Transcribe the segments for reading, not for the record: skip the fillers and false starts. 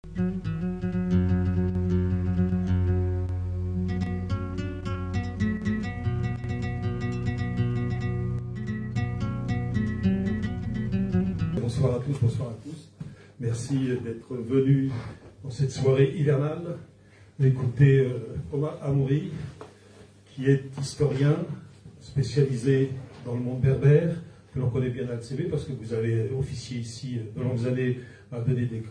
Bonsoir à tous, bonsoir à tous. Merci d'être venus dans cette soirée hivernale, d'écouter Omar Amouri, qui est historien spécialisé dans le monde berbère, que l'on connaît bien à l'CV parce que vous avez officié ici de longues années à donner des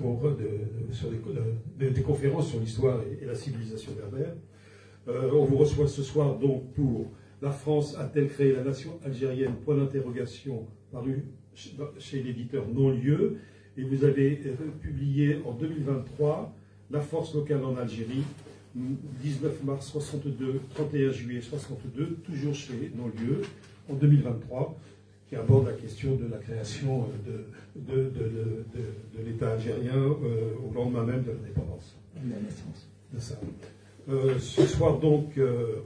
conférences sur l'histoire et la civilisation berbère. On vous reçoit ce soir donc pour La France a-t-elle créé la nation algérienne? Point d'interrogation, paru chez l'éditeur Non-Lieu, et vous avez publié en 2023 La force locale en Algérie, 19 mars 62, 31 juillet 62, toujours chez Non-Lieu, en 2023, qui aborde la question de la création de l'État algérien au lendemain même de l'indépendance. De ça. Ce soir donc,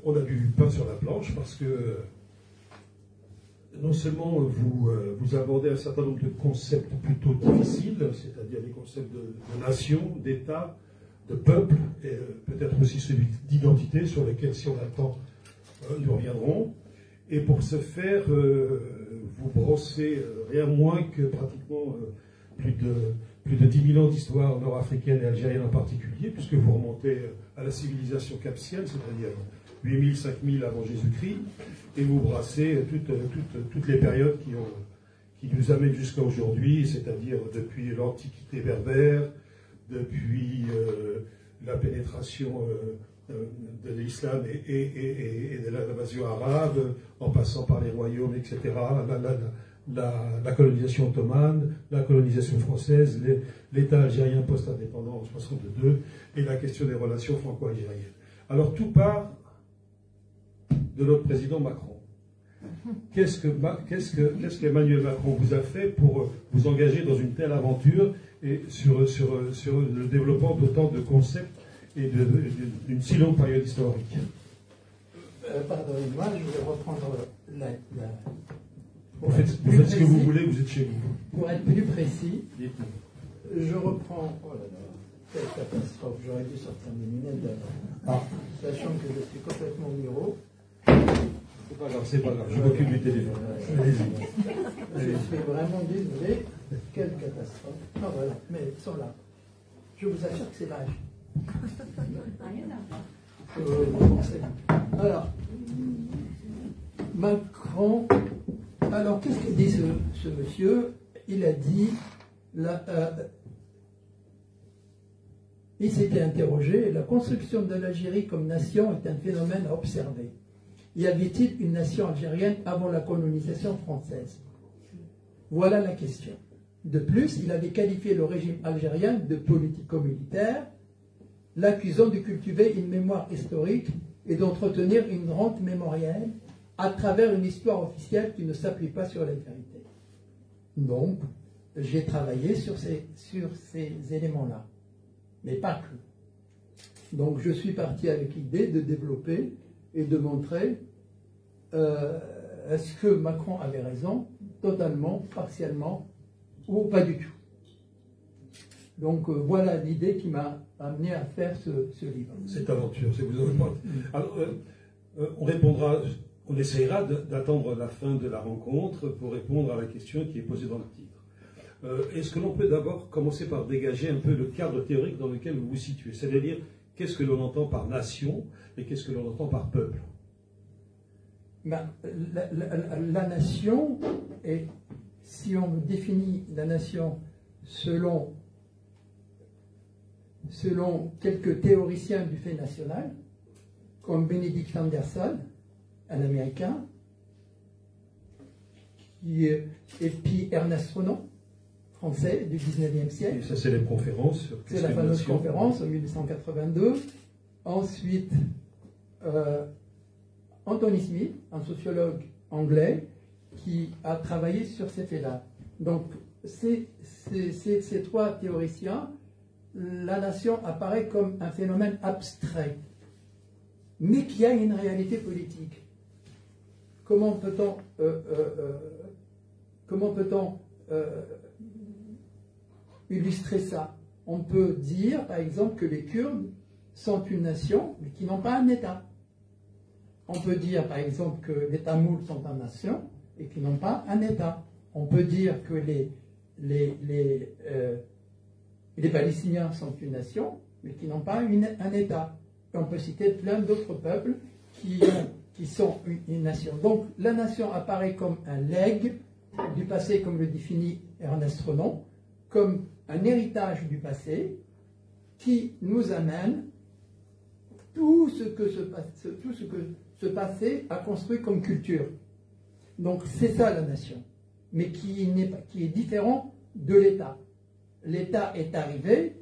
on a du pain sur la planche parce que non seulement vous abordez un certain nombre de concepts plutôt difficiles, c'est-à-dire des concepts de nation, d'État, de peuple, et peut-être aussi celui d'identité, sur lesquels, si on a le temps, nous reviendrons. Et pour ce faire, vous brossez rien moins que pratiquement plus de 10 000 ans d'histoire nord-africaine et algérienne en particulier, puisque vous remontez à la civilisation capsienne, c'est-à-dire 8 000, 5 000 avant Jésus-Christ, et vous brassez toutes les périodes qui nous amènent jusqu'à aujourd'hui, c'est-à-dire depuis l'Antiquité berbère, depuis la pénétration de l'islam et de l'invasion arabe, en passant par les royaumes, etc., la colonisation ottomane, la colonisation française, l'État algérien post-indépendant en 62, et la question des relations franco-algériennes. Alors tout part de notre président Macron. Qu'est-ce qu'Emmanuel Macron vous a fait pour vous engager dans une telle aventure et sur le développement d'autant de concepts et d'une si longue période historique? Pardonnez-moi, je vais reprendre Vous faites ce que vous voulez, vous êtes chez vous. Pour être plus précis, je reprends... Oh là là, quelle catastrophe, j'aurais dû sortir mes lunettes d'abord. Sachant que je suis complètement miro. C'est pas grave, je m'occupe du téléphone. Je suis vraiment désolé. Quelle catastrophe. Ah voilà, mais ils sont là. Je vous assure que c'est l'âge. Alors, Macron, alors qu'est-ce que dit ce monsieur? Il a dit, il s'était interrogé, la construction de l'Algérie comme nation est un phénomène à observer. Y avait-il une nation algérienne avant la colonisation française? Voilà la question. De plus, il avait qualifié le régime algérien de politico-militaire, l'accusant de cultiver une mémoire historique et d'entretenir une rente mémorielle à travers une histoire officielle qui ne s'appuie pas sur la vérité. Donc, j'ai travaillé sur ces éléments-là, mais pas que. Donc, je suis parti avec l'idée de développer et de montrer est-ce que Macron avait raison, totalement, partiellement, ou pas du tout. Donc voilà l'idée qui m'a amené à faire ce livre. Cette aventure, c'est vous avez pas. Alors, on essaiera d'attendre la fin de la rencontre pour répondre à la question qui est posée dans le titre. Est-ce que l'on peut d'abord commencer par dégager un peu le cadre théorique dans lequel vous vous situez? C'est-à-dire, qu'est-ce que l'on entend par nation et qu'est-ce que l'on entend par peuple? La nation, et si on définit la nation selon quelques théoriciens du fait national, comme Benedict Anderson, un Américain, et puis Ernest Renan, français du 19e siècle. Et ça, c'est les conférences. C'est la fameuse conférence en 1882. Ensuite, Anthony Smith, un sociologue anglais, qui a travaillé sur ces faits-là. Donc, ces trois théoriciens, la nation apparaît comme un phénomène abstrait, mais qui a une réalité politique. Comment peut-on illustrer ça? On peut dire, par exemple, que les Kurdes sont une nation, mais qui n'ont pas un État. On peut dire, par exemple, que les Tamouls sont une nation et qui n'ont pas un État. On peut dire que les Palestiniens sont une nation, mais qui n'ont pas un État. Et on peut citer plein d'autres peuples qui sont une nation. Donc, la nation apparaît comme un legs du passé, comme le définit Ernest Renan, comme un héritage du passé qui nous amène tout ce que ce passé a construit comme culture. Donc c'est ça la nation, mais qui est différent de l'État. L'État est arrivé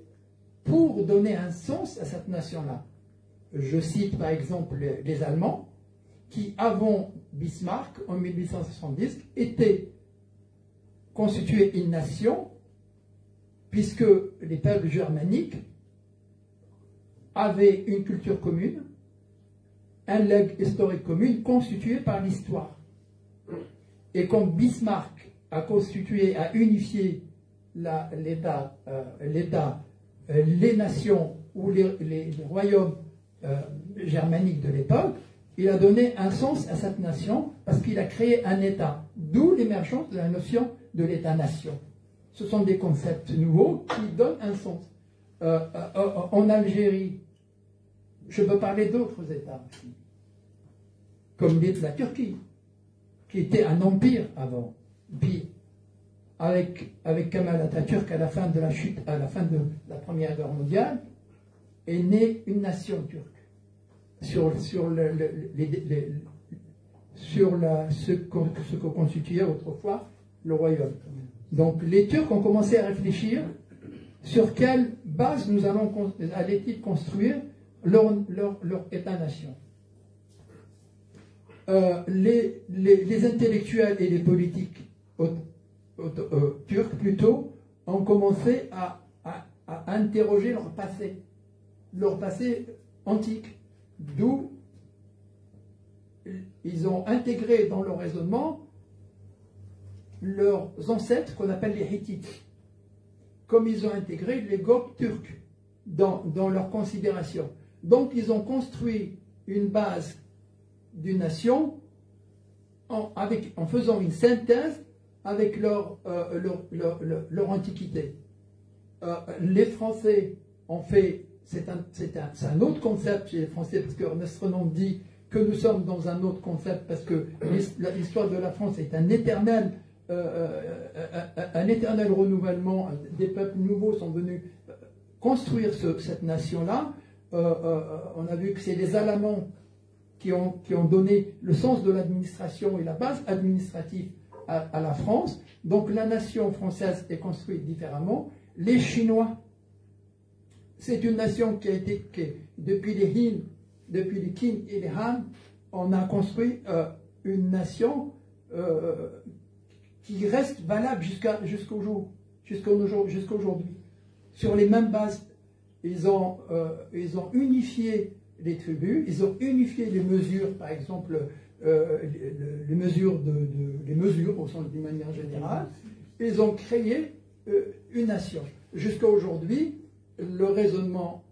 pour donner un sens à cette nation-là. Je cite par exemple les Allemands qui, avant Bismarck, en 1870, étaient constitués une nation puisque les peuples germaniques avaient une culture commune, un legs historique commun constitué par l'histoire. Et comme Bismarck a unifié les nations ou les royaumes germaniques de l'époque, il a donné un sens à cette nation parce qu'il a créé un État, d'où l'émergence de la notion de l'État-nation. Ce sont des concepts nouveaux qui donnent un sens. En Algérie, je peux parler d'autres États aussi, comme la Turquie, qui était un empire avant. Puis, avec Kemal Atatürk, à la fin de la Première Guerre mondiale, est née une nation turque sur ce que constituait autrefois le royaume. Donc les Turcs ont commencé à réfléchir sur quelle base allaient-ils construire leur État-nation. Les intellectuels et les politiques turcs plutôt ont commencé à interroger leur passé antique, d'où ils ont intégré dans leur raisonnement leurs ancêtres qu'on appelle les Hittites, comme ils ont intégré les Gok turcs dans leur considération. Donc ils ont construit une base d'une nation en faisant une synthèse avec leur antiquité. Les Français ont fait, c'est un autre concept chez les Français, parce que Ernest Renan dit que nous sommes dans un autre concept, parce que l'histoire de la France est un éternel renouvellement. Des peuples nouveaux sont venus construire cette nation-là. On a vu que c'est les Alamans qui ont donné le sens de l'administration et la base administrative à la France. Donc la nation française est construite différemment. Les Chinois, c'est une nation qui depuis les Qing et les Han, on a construit une nation qui reste valable jusqu'aujourd'hui. Sur les mêmes bases, ils ont unifié les tribus, ils ont unifié les mesures, par exemple, les mesures au sens d'une manière générale. Ils ont créé une nation. Jusqu'à aujourd'hui, le raisonnement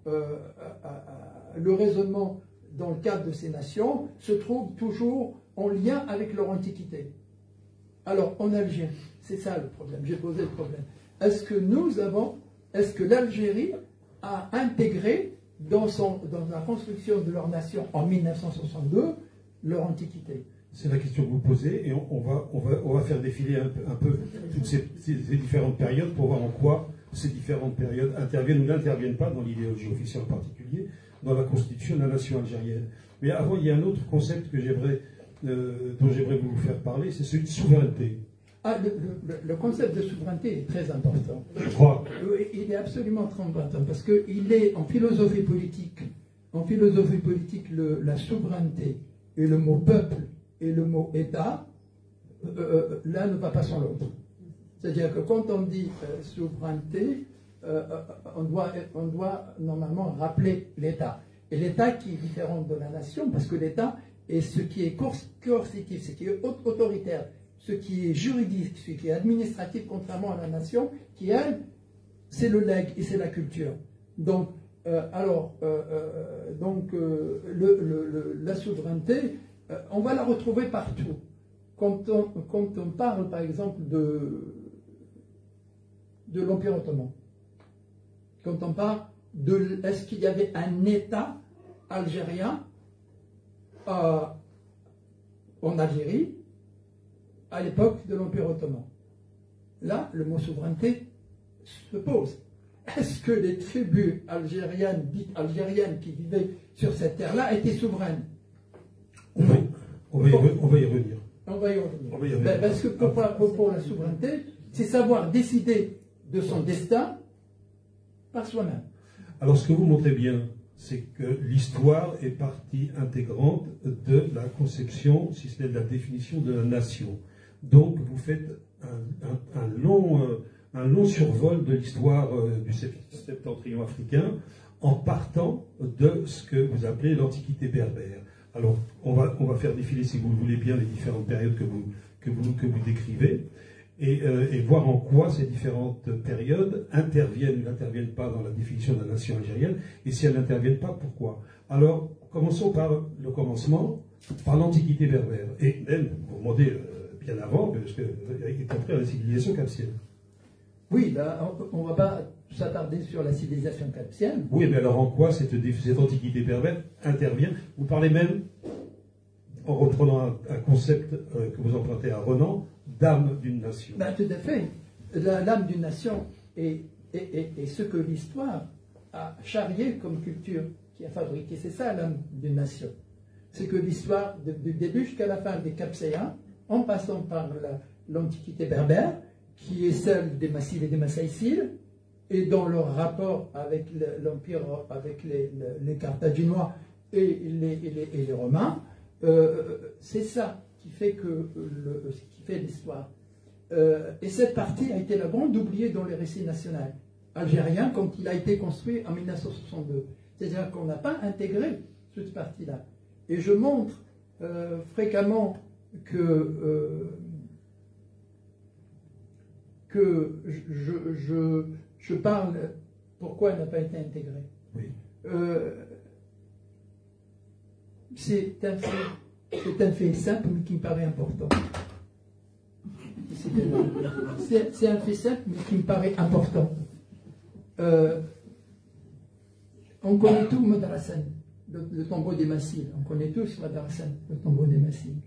dans le cadre de ces nations se trouve toujours en lien avec leur antiquité. Alors, en Algérie, c'est ça le problème, j'ai posé le problème. Est-ce que l'Algérie a intégré dans la construction de leur nation en 1962 leur antiquité? C'est la question que vous posez, et on va faire défiler un peu toutes ces différentes périodes pour voir en quoi ces différentes périodes interviennent ou n'interviennent pas dans l'idéologie officielle en particulier, dans la constitution de la nation algérienne. Mais avant, il y a un autre concept dont j'aimerais vous faire parler, c'est celui de souveraineté. Ah, le concept de souveraineté est très important. Je crois. Il est absolument très important, parce qu'il est en philosophie politique. En philosophie politique, la souveraineté et le mot peuple et le mot État, l'un ne va pas sans l'autre. C'est-à-dire que quand on dit souveraineté, on doit normalement rappeler l'État. Et l'État qui est différent de la nation, parce que l'État est ce qui est coercitif, ce qui est autoritaire, ce qui est juridique, ce qui est administratif, contrairement à la nation, qui, elle, c'est le legs et c'est la culture. Donc, la souveraineté, on va la retrouver partout. Quand on parle, par exemple, de l'Empire ottoman, quand on parle de est-ce qu'il y avait un État algérien en Algérie à l'époque de l'Empire ottoman. Là, le mot souveraineté se pose. Est-ce que les tribus algériennes, dites algériennes, qui vivaient sur cette terre-là, étaient souveraines? On va y revenir. On va y revenir. Parce que pour la souveraineté, c'est savoir décider de son destin par soi-même. Alors, ce que vous montrez bien, c'est que l'histoire est partie intégrante de la conception, si ce n'est de la définition de la nation. Donc, vous faites un long survol de l'histoire du septentrion africain en partant de ce que vous appelez l'Antiquité berbère. Alors, on va faire défiler, si vous le voulez bien, les différentes périodes que vous décrivez et voir en quoi ces différentes périodes interviennent ou n'interviennent pas dans la définition de la nation algérienne, et si elles n'interviennent pas, pourquoi. Alors, commençons par le commencement, par l'Antiquité berbère, et même, vous demandez bien avant, parce que, y compris à la civilisation capsienne. Oui, là, on ne va pas s'attarder sur la civilisation capsienne. Oui, mais alors en quoi cette Antiquité berbère intervient? Vous parlez même, en reprenant un concept que vous empruntez à Renan, d'âme d'une nation. Ben, tout à fait. L'âme d'une nation est ce que l'histoire a charrié comme culture, qui a fabriqué. C'est ça l'âme d'une nation. C'est que l'histoire, du début jusqu'à la fin des Capséens, en passant par l'Antiquité berbère, qui est celle des Massiles et des Massaïciles, et dans leur rapport avec l'Empire, avec les Carthaginois et les Romains, c'est ça qui fait l'histoire. Et cette partie a été la grande oubliée dans les récits nationaux algériens quand il a été construit en 1962. C'est-à-dire qu'on n'a pas intégré cette partie-là. Et je montre fréquemment que je parle pourquoi elle n'a pas été intégrée. Oui. C'est un fait simple mais qui me paraît important. C'est un fait simple mais qui me paraît important. On connaît tout Madrasan, le tombeau des Massiles. On connaît tous Madrasan, le tombeau des Massiles.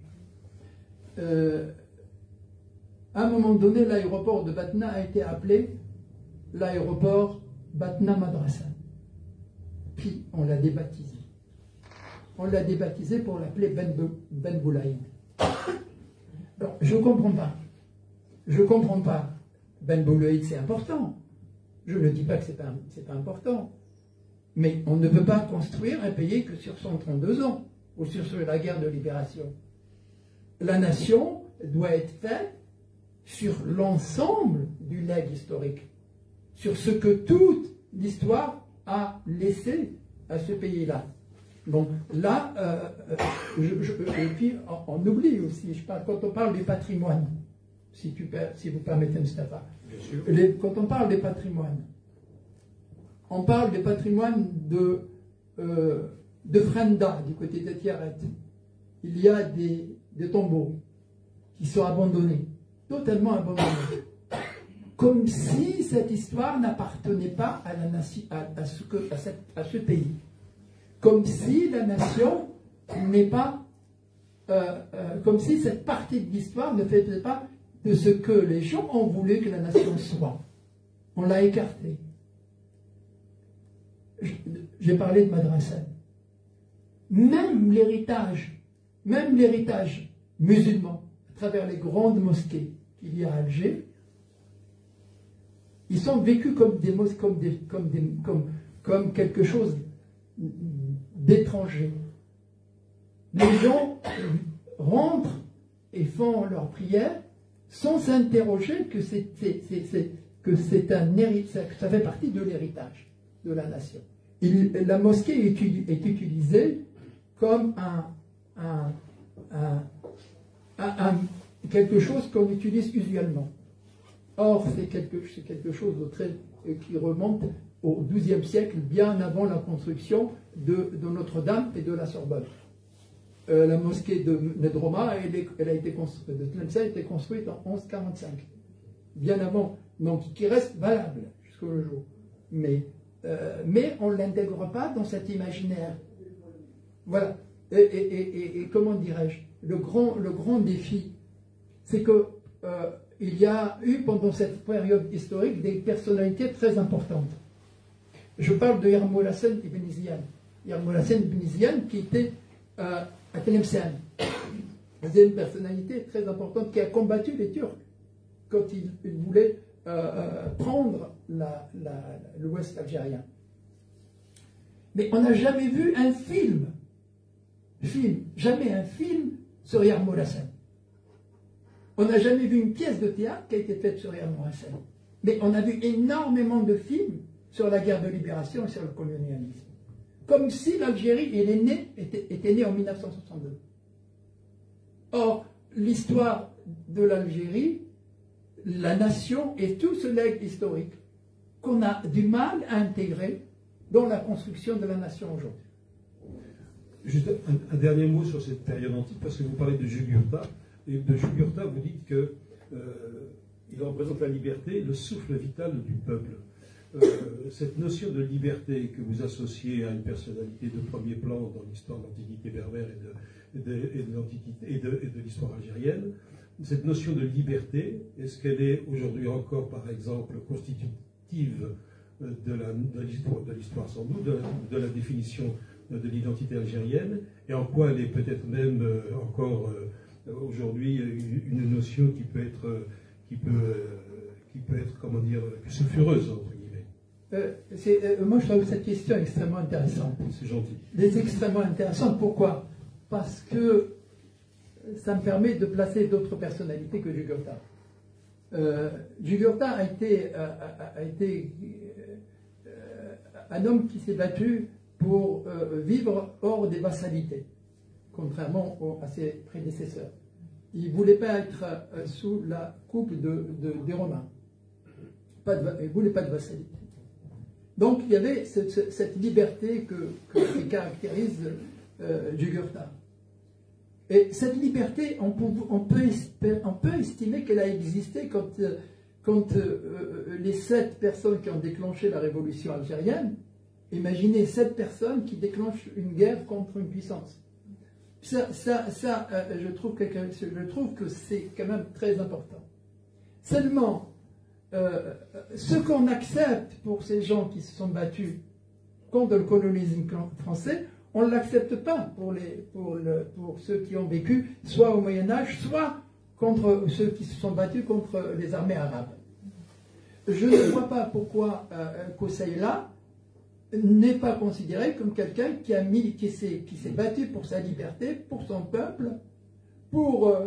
À un moment donné, l'aéroport de Batna a été appelé l'aéroport Batna Madrasan. Puis on l'a débaptisé. On l'a débaptisé pour l'appeler Ben Boulaïd. Alors, je ne comprends pas. Je ne comprends pas. Ben Boulaïd, c'est important. Je ne dis pas que ce n'est pas important. Mais on ne peut pas construire un pays que sur 132 ans, ou sur la guerre de libération. La nation doit être faite sur l'ensemble du legs historique, sur ce que toute l'histoire a laissé à ce pays-là. Donc là, et puis on oublie aussi, quand on parle des patrimoines, si vous permettez, Mustapha, quand on parle des patrimoines, on parle des patrimoines de Frenda, du côté de Tiaret. Il y a des tombeaux qui sont abandonnés, totalement abandonnés. Comme si cette histoire n'appartenait pas à la nation, à ce pays. Comme si la nation n'est pas... comme si cette partie de l'histoire ne faisait pas de ce que les gens ont voulu que la nation soit. On l'a écarté. J'ai parlé de Madrasan. Même l'héritage musulman, à travers les grandes mosquées qu'il y a à Alger, ils sont vécus comme quelque chose d'étranger. Les gens rentrent et font leur prière sans s'interroger que ça fait partie de l'héritage de la nation. La mosquée est utilisée comme quelque chose qu'on utilise usuellement. Or, c'est quelque chose qui remonte au XIIe siècle, bien avant la construction de Notre-Dame et de la Sorbonne. La mosquée de Nedroma de Tlemcen a été construite en 1145, bien avant, donc qui reste valable jusqu'au jour. Mais on ne l'intègre pas dans cet imaginaire. Voilà. Et comment dirais-je, le grand défi, c'est que il y a eu pendant cette période historique des personnalités très importantes. Je parle de Yarmoul Hassan ibn Ziyad. Yarmoul Hassan ibn Ziyad qui était à Tlemcen. C'est une personnalité très importante qui a combattu les Turcs quand ils voulaient prendre l'ouest algérien. Mais on n'a jamais vu un film, jamais un film sur Yarmoul Hassan. On n'a jamais vu une pièce de théâtre qui a été faite sur Yarmoul Hassan. Mais on a vu énormément de films sur la guerre de libération et sur le colonialisme. Comme si l'Algérie était née en 1962. Or, l'histoire de l'Algérie, la nation et tout ce legs historique qu'on a du mal à intégrer dans la construction de la nation aujourd'hui. Juste un dernier mot sur cette période antique, parce que vous parlez de Jugurtha, et de Jugurtha, vous dites qu'il représente la liberté, le souffle vital du peuple. Cette notion de liberté que vous associez à une personnalité de premier plan dans l'histoire de l'Antiquité berbère et de l'histoire algérienne, cette notion de liberté, est-ce qu'elle est aujourd'hui encore, par exemple, constitutive de l'histoire sans doute, de la définition de l'identité algérienne, et en quoi elle est peut-être même encore aujourd'hui une notion qui peut être comment dire, sulfureuse, entre guillemets. Moi, je trouve cette question extrêmement intéressante. C'est gentil. C'est extrêmement intéressant. Pourquoi? Parce que ça me permet de placer d'autres personnalités que Jugurtha. Jugurtha a été un homme qui s'est battu pour vivre hors des vassalités, contrairement à ses prédécesseurs. Il ne voulait pas être sous la coupe des Romains. Il ne voulait pas de vassalité. Donc il y avait cette liberté qui caractérise Jugurtha. Et cette liberté, on peut estimer qu'elle a existé quand les 7 personnes qui ont déclenché la révolution algérienne, imaginez 7 personnes qui déclenchent une guerre contre une puissance. Je trouve que c'est quand même très important. Seulement, ce qu'on accepte pour ces gens qui se sont battus contre le colonialisme français, on ne l'accepte pas pour ceux qui ont vécu soit au Moyen-Âge, soit contre ceux qui se sont battus contre les armées arabes. Je ne vois pas pourquoi Koussaïla n'est pas considéré comme quelqu'un qui s'est battu pour sa liberté, pour son peuple, pour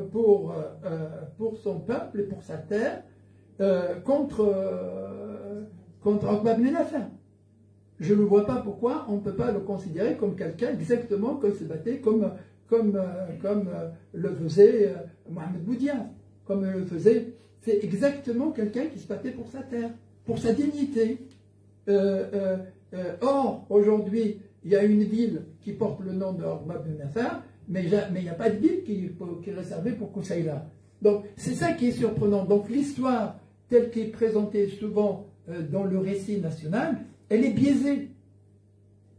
son peuple et pour sa terre, contre Oqba ibn Nafi'. Je ne vois pas pourquoi on ne peut pas le considérer comme quelqu'un exactement comme se battait, comme le faisait Mohamed Boudiaf, comme le faisait. C'est exactement quelqu'un qui se battait pour sa terre, pour sa dignité. Or, aujourd'hui, il y a une ville qui porte le nom de Oqba ibn Nafi', mais il n'y a pas de ville qui est réservée pour Koussaïla. Donc, c'est ça qui est surprenant. Donc, l'histoire, telle qu'elle est présentée souvent dans le récit national, elle est biaisée.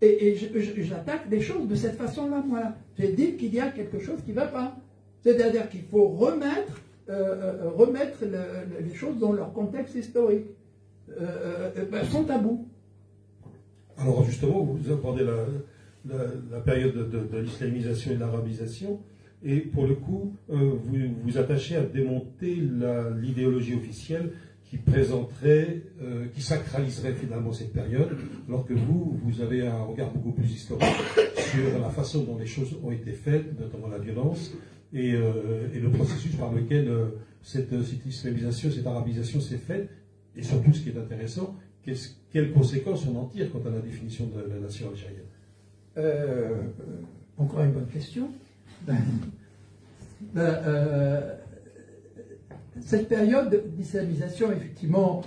Et j'attaque les choses de cette façon-là, moi. J'ai dit qu'il y a quelque chose qui ne va pas. C'est-à-dire qu'il faut remettre les choses dans leur contexte historique, sans tabou. Alors justement, vous abordez la période de l'islamisation et de l'arabisation, et pour le coup, vous vous attachez à démonter l'idéologie officielle qui présenterait, qui sacraliserait finalement cette période, alors que vous avez un regard beaucoup plus historique sur la façon dont les choses ont été faites, notamment la violence, et le processus par lequel cette islamisation, cette arabisation s'est faite, et surtout ce qui est intéressant, quelles conséquences on en tire quant à la définition de la nation algérienne? Encore une bonne question. cette période d'islamisation, effectivement,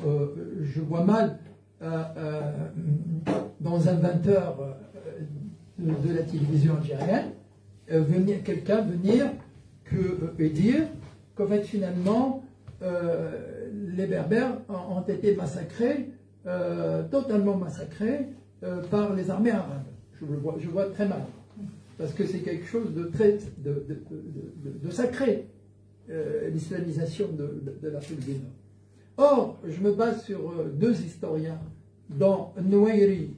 je vois mal dans un 20h de la télévision algérienne quelqu'un venir et dire qu'en fait, finalement, les Berbères ont été massacrés, totalement massacrés par les armées arabes. Je vois très mal, parce que c'est quelque chose de très de sacré, l'islamisation de l'Afrique du Nord. Or, je me base sur deux historiens, dans Nouairi,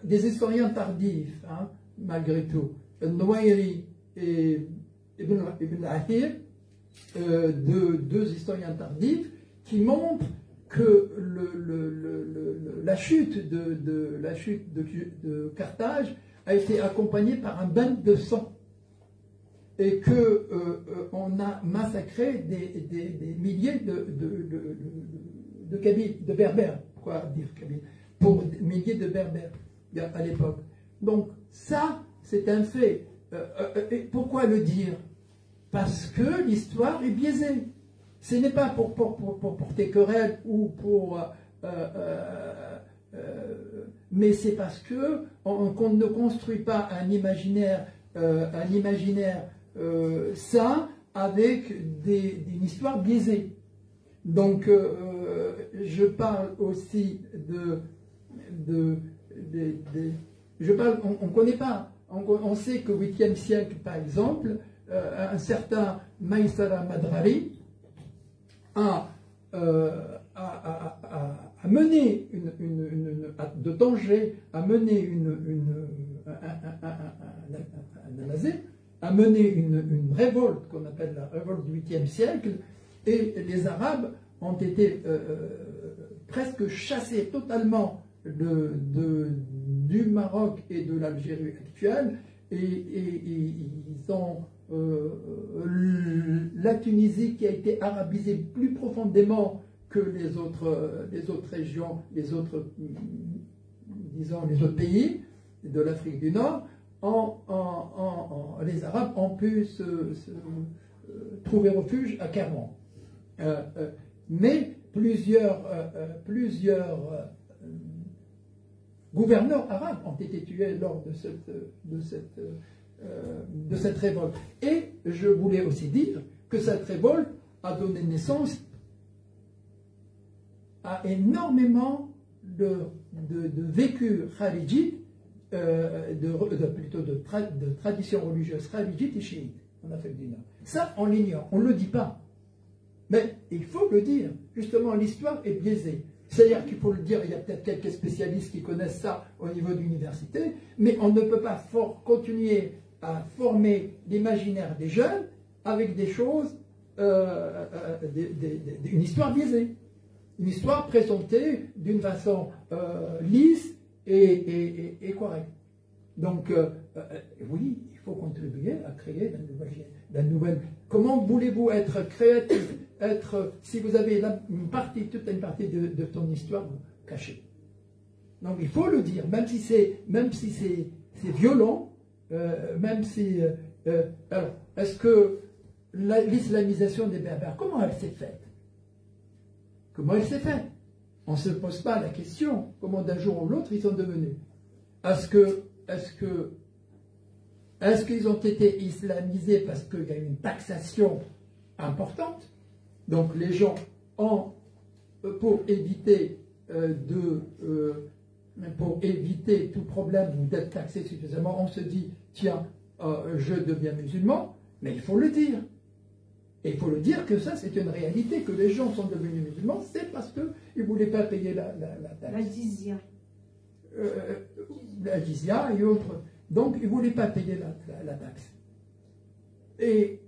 des historiens tardifs, hein, malgré tout, Nouairi et Ibn Athir, deux historiens tardifs, qui montrent que la chute de Carthage a été accompagnée par un bain de sang, et que on a massacré des milliers de Kabyles, de Berbères, quoi dire Kabyles, pour des milliers de Berbères à l'époque. Donc ça, c'est un fait. Et pourquoi le dire? Parce que l'histoire est biaisée. Ce n'est pas pour porter querelle ou pour... mais c'est parce que qu'on ne construit pas un imaginaire sain avec une histoire biaisée. Donc, je parle aussi on ne connaît pas. On sait qu'au 8e siècle, par exemple, un certain Maïsara Madrari a mené de Tanger, a mené a mené une révolte qu'on appelle la révolte du 8e siècle, et les Arabes ont été presque chassés totalement du Maroc et de l'Algérie actuelle, et ils ont la Tunisie qui a été arabisée plus profondément que les autres régions, les autres pays de l'Afrique du Nord. Les Arabes ont pu trouver refuge à Kerman. Mais plusieurs gouverneurs arabes ont été tués lors de cette révolte. Et je voulais aussi dire que cette révolte a donné naissance à énormément de vécu kharidjite, plutôt de tradition religieuse kharidjite et chiite en Afrique du Nord. Ça, on l'ignore, on ne le dit pas. Mais il faut le dire. Justement, l'histoire est biaisée. C'est-à-dire qu'il faut le dire, il y a peut-être quelques spécialistes qui connaissent ça au niveau de l'université, mais on ne peut pas continuer à former l'imaginaire des jeunes avec des choses, une histoire biaisée. Une histoire présentée d'une façon lisse et correcte. Donc, oui, il faut contribuer à créer la nouvelle. Comment voulez-vous être créatif, si vous avez toute une partie de ton histoire cachée? Donc, il faut le dire, même si c'est violent, même si... alors, est-ce que l'islamisation des Berbères, comment elle s'est faite? Comment elle s'est faite? On ne se pose pas la question comment d'un jour ou l'autre ils sont devenus. Est-ce qu'ils ont été islamisés parce qu'il y a eu une taxation importante? Donc les gens ont, pour éviter tout problème ou d'être taxés suffisamment, on se dit, tiens, je deviens musulman, mais il faut le dire. Et il faut le dire que ça, c'est une réalité, que les gens sont devenus musulmans, c'est parce qu'ils ne voulaient pas payer la taxe. La jizya. La jizya et autres. Donc, ils ne voulaient pas payer la taxe. Et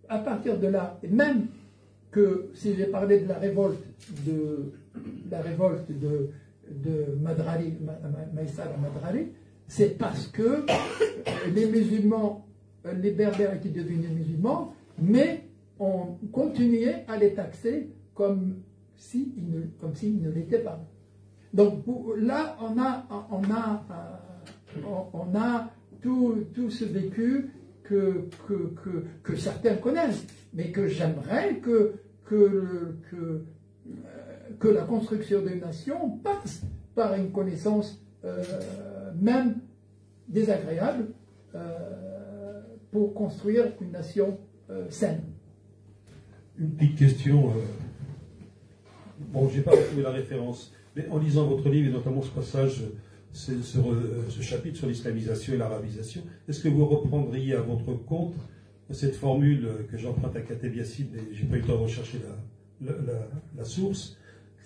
à partir de là, et même que si j'ai parlé de la révolte de Madrari, Maïsara Madrari, c'est parce que les musulmans, les Berbères étaient devenus musulmans, mais on continuait à les taxer comme s'ils ne l'étaient pas. Donc là, on a tout ce vécu que certains connaissent. mais que j'aimerais que la construction d'une nation passe par une connaissance même désagréable pour construire une nation saine. Une petite question. Bon, je n'ai pas retrouvé la référence, mais en lisant votre livre, et notamment ce passage, ce chapitre sur l'islamisation et l'arabisation, est-ce que vous reprendriez à votre compte cette formule que j'emprunte à Kateb Yassine, et je n'ai pas eu le temps de rechercher la source,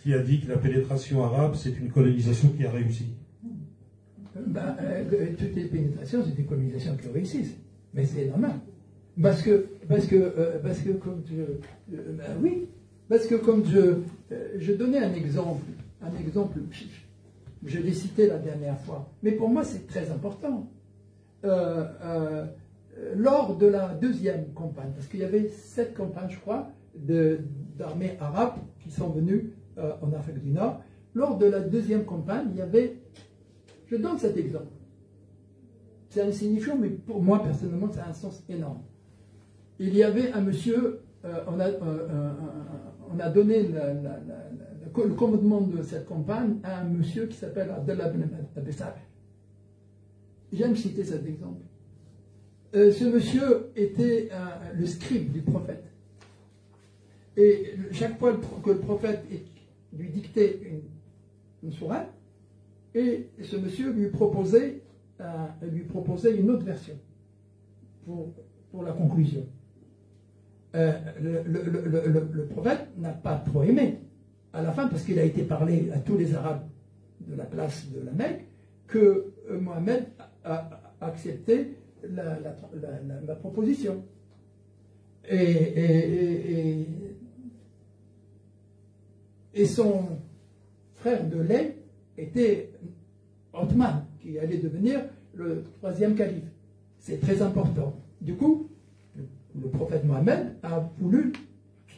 qui a dit que la pénétration arabe, c'est une colonisation qui a réussi? Toutes les pénétrations, c'est des colonisations qui réussissent. Mais c'est normal. Parce que comme oui, parce que comme je donnais un exemple, je l'ai cité la dernière fois, mais pour moi c'est très important. Lors de la deuxième campagne, parce qu'il y avait 7 campagnes, je crois, d'armées arabes qui sont venues en Afrique du Nord, lors de la deuxième campagne, il y avait, je donne cet exemple, c'est insignifiant, mais pour moi personnellement, ça a un sens énorme. Il y avait un monsieur, on a donné le commandement de cette campagne à un monsieur qui s'appelle Abdallah ibn Abi Saleh. J'aime citer cet exemple. Ce monsieur était le scribe du prophète. Et chaque fois que le prophète lui dictait une sourate, et ce monsieur lui proposait une autre version pour la conclusion. Le prophète n'a pas trop aimé à la fin, parce qu'il a été parlé à tous les Arabes de la place de la Mecque, que Mohammed a accepté la proposition. Et son frère de lait était Othman, qui allait devenir le 3e calife. C'est très important. Du coup, le prophète Mohammed a voulu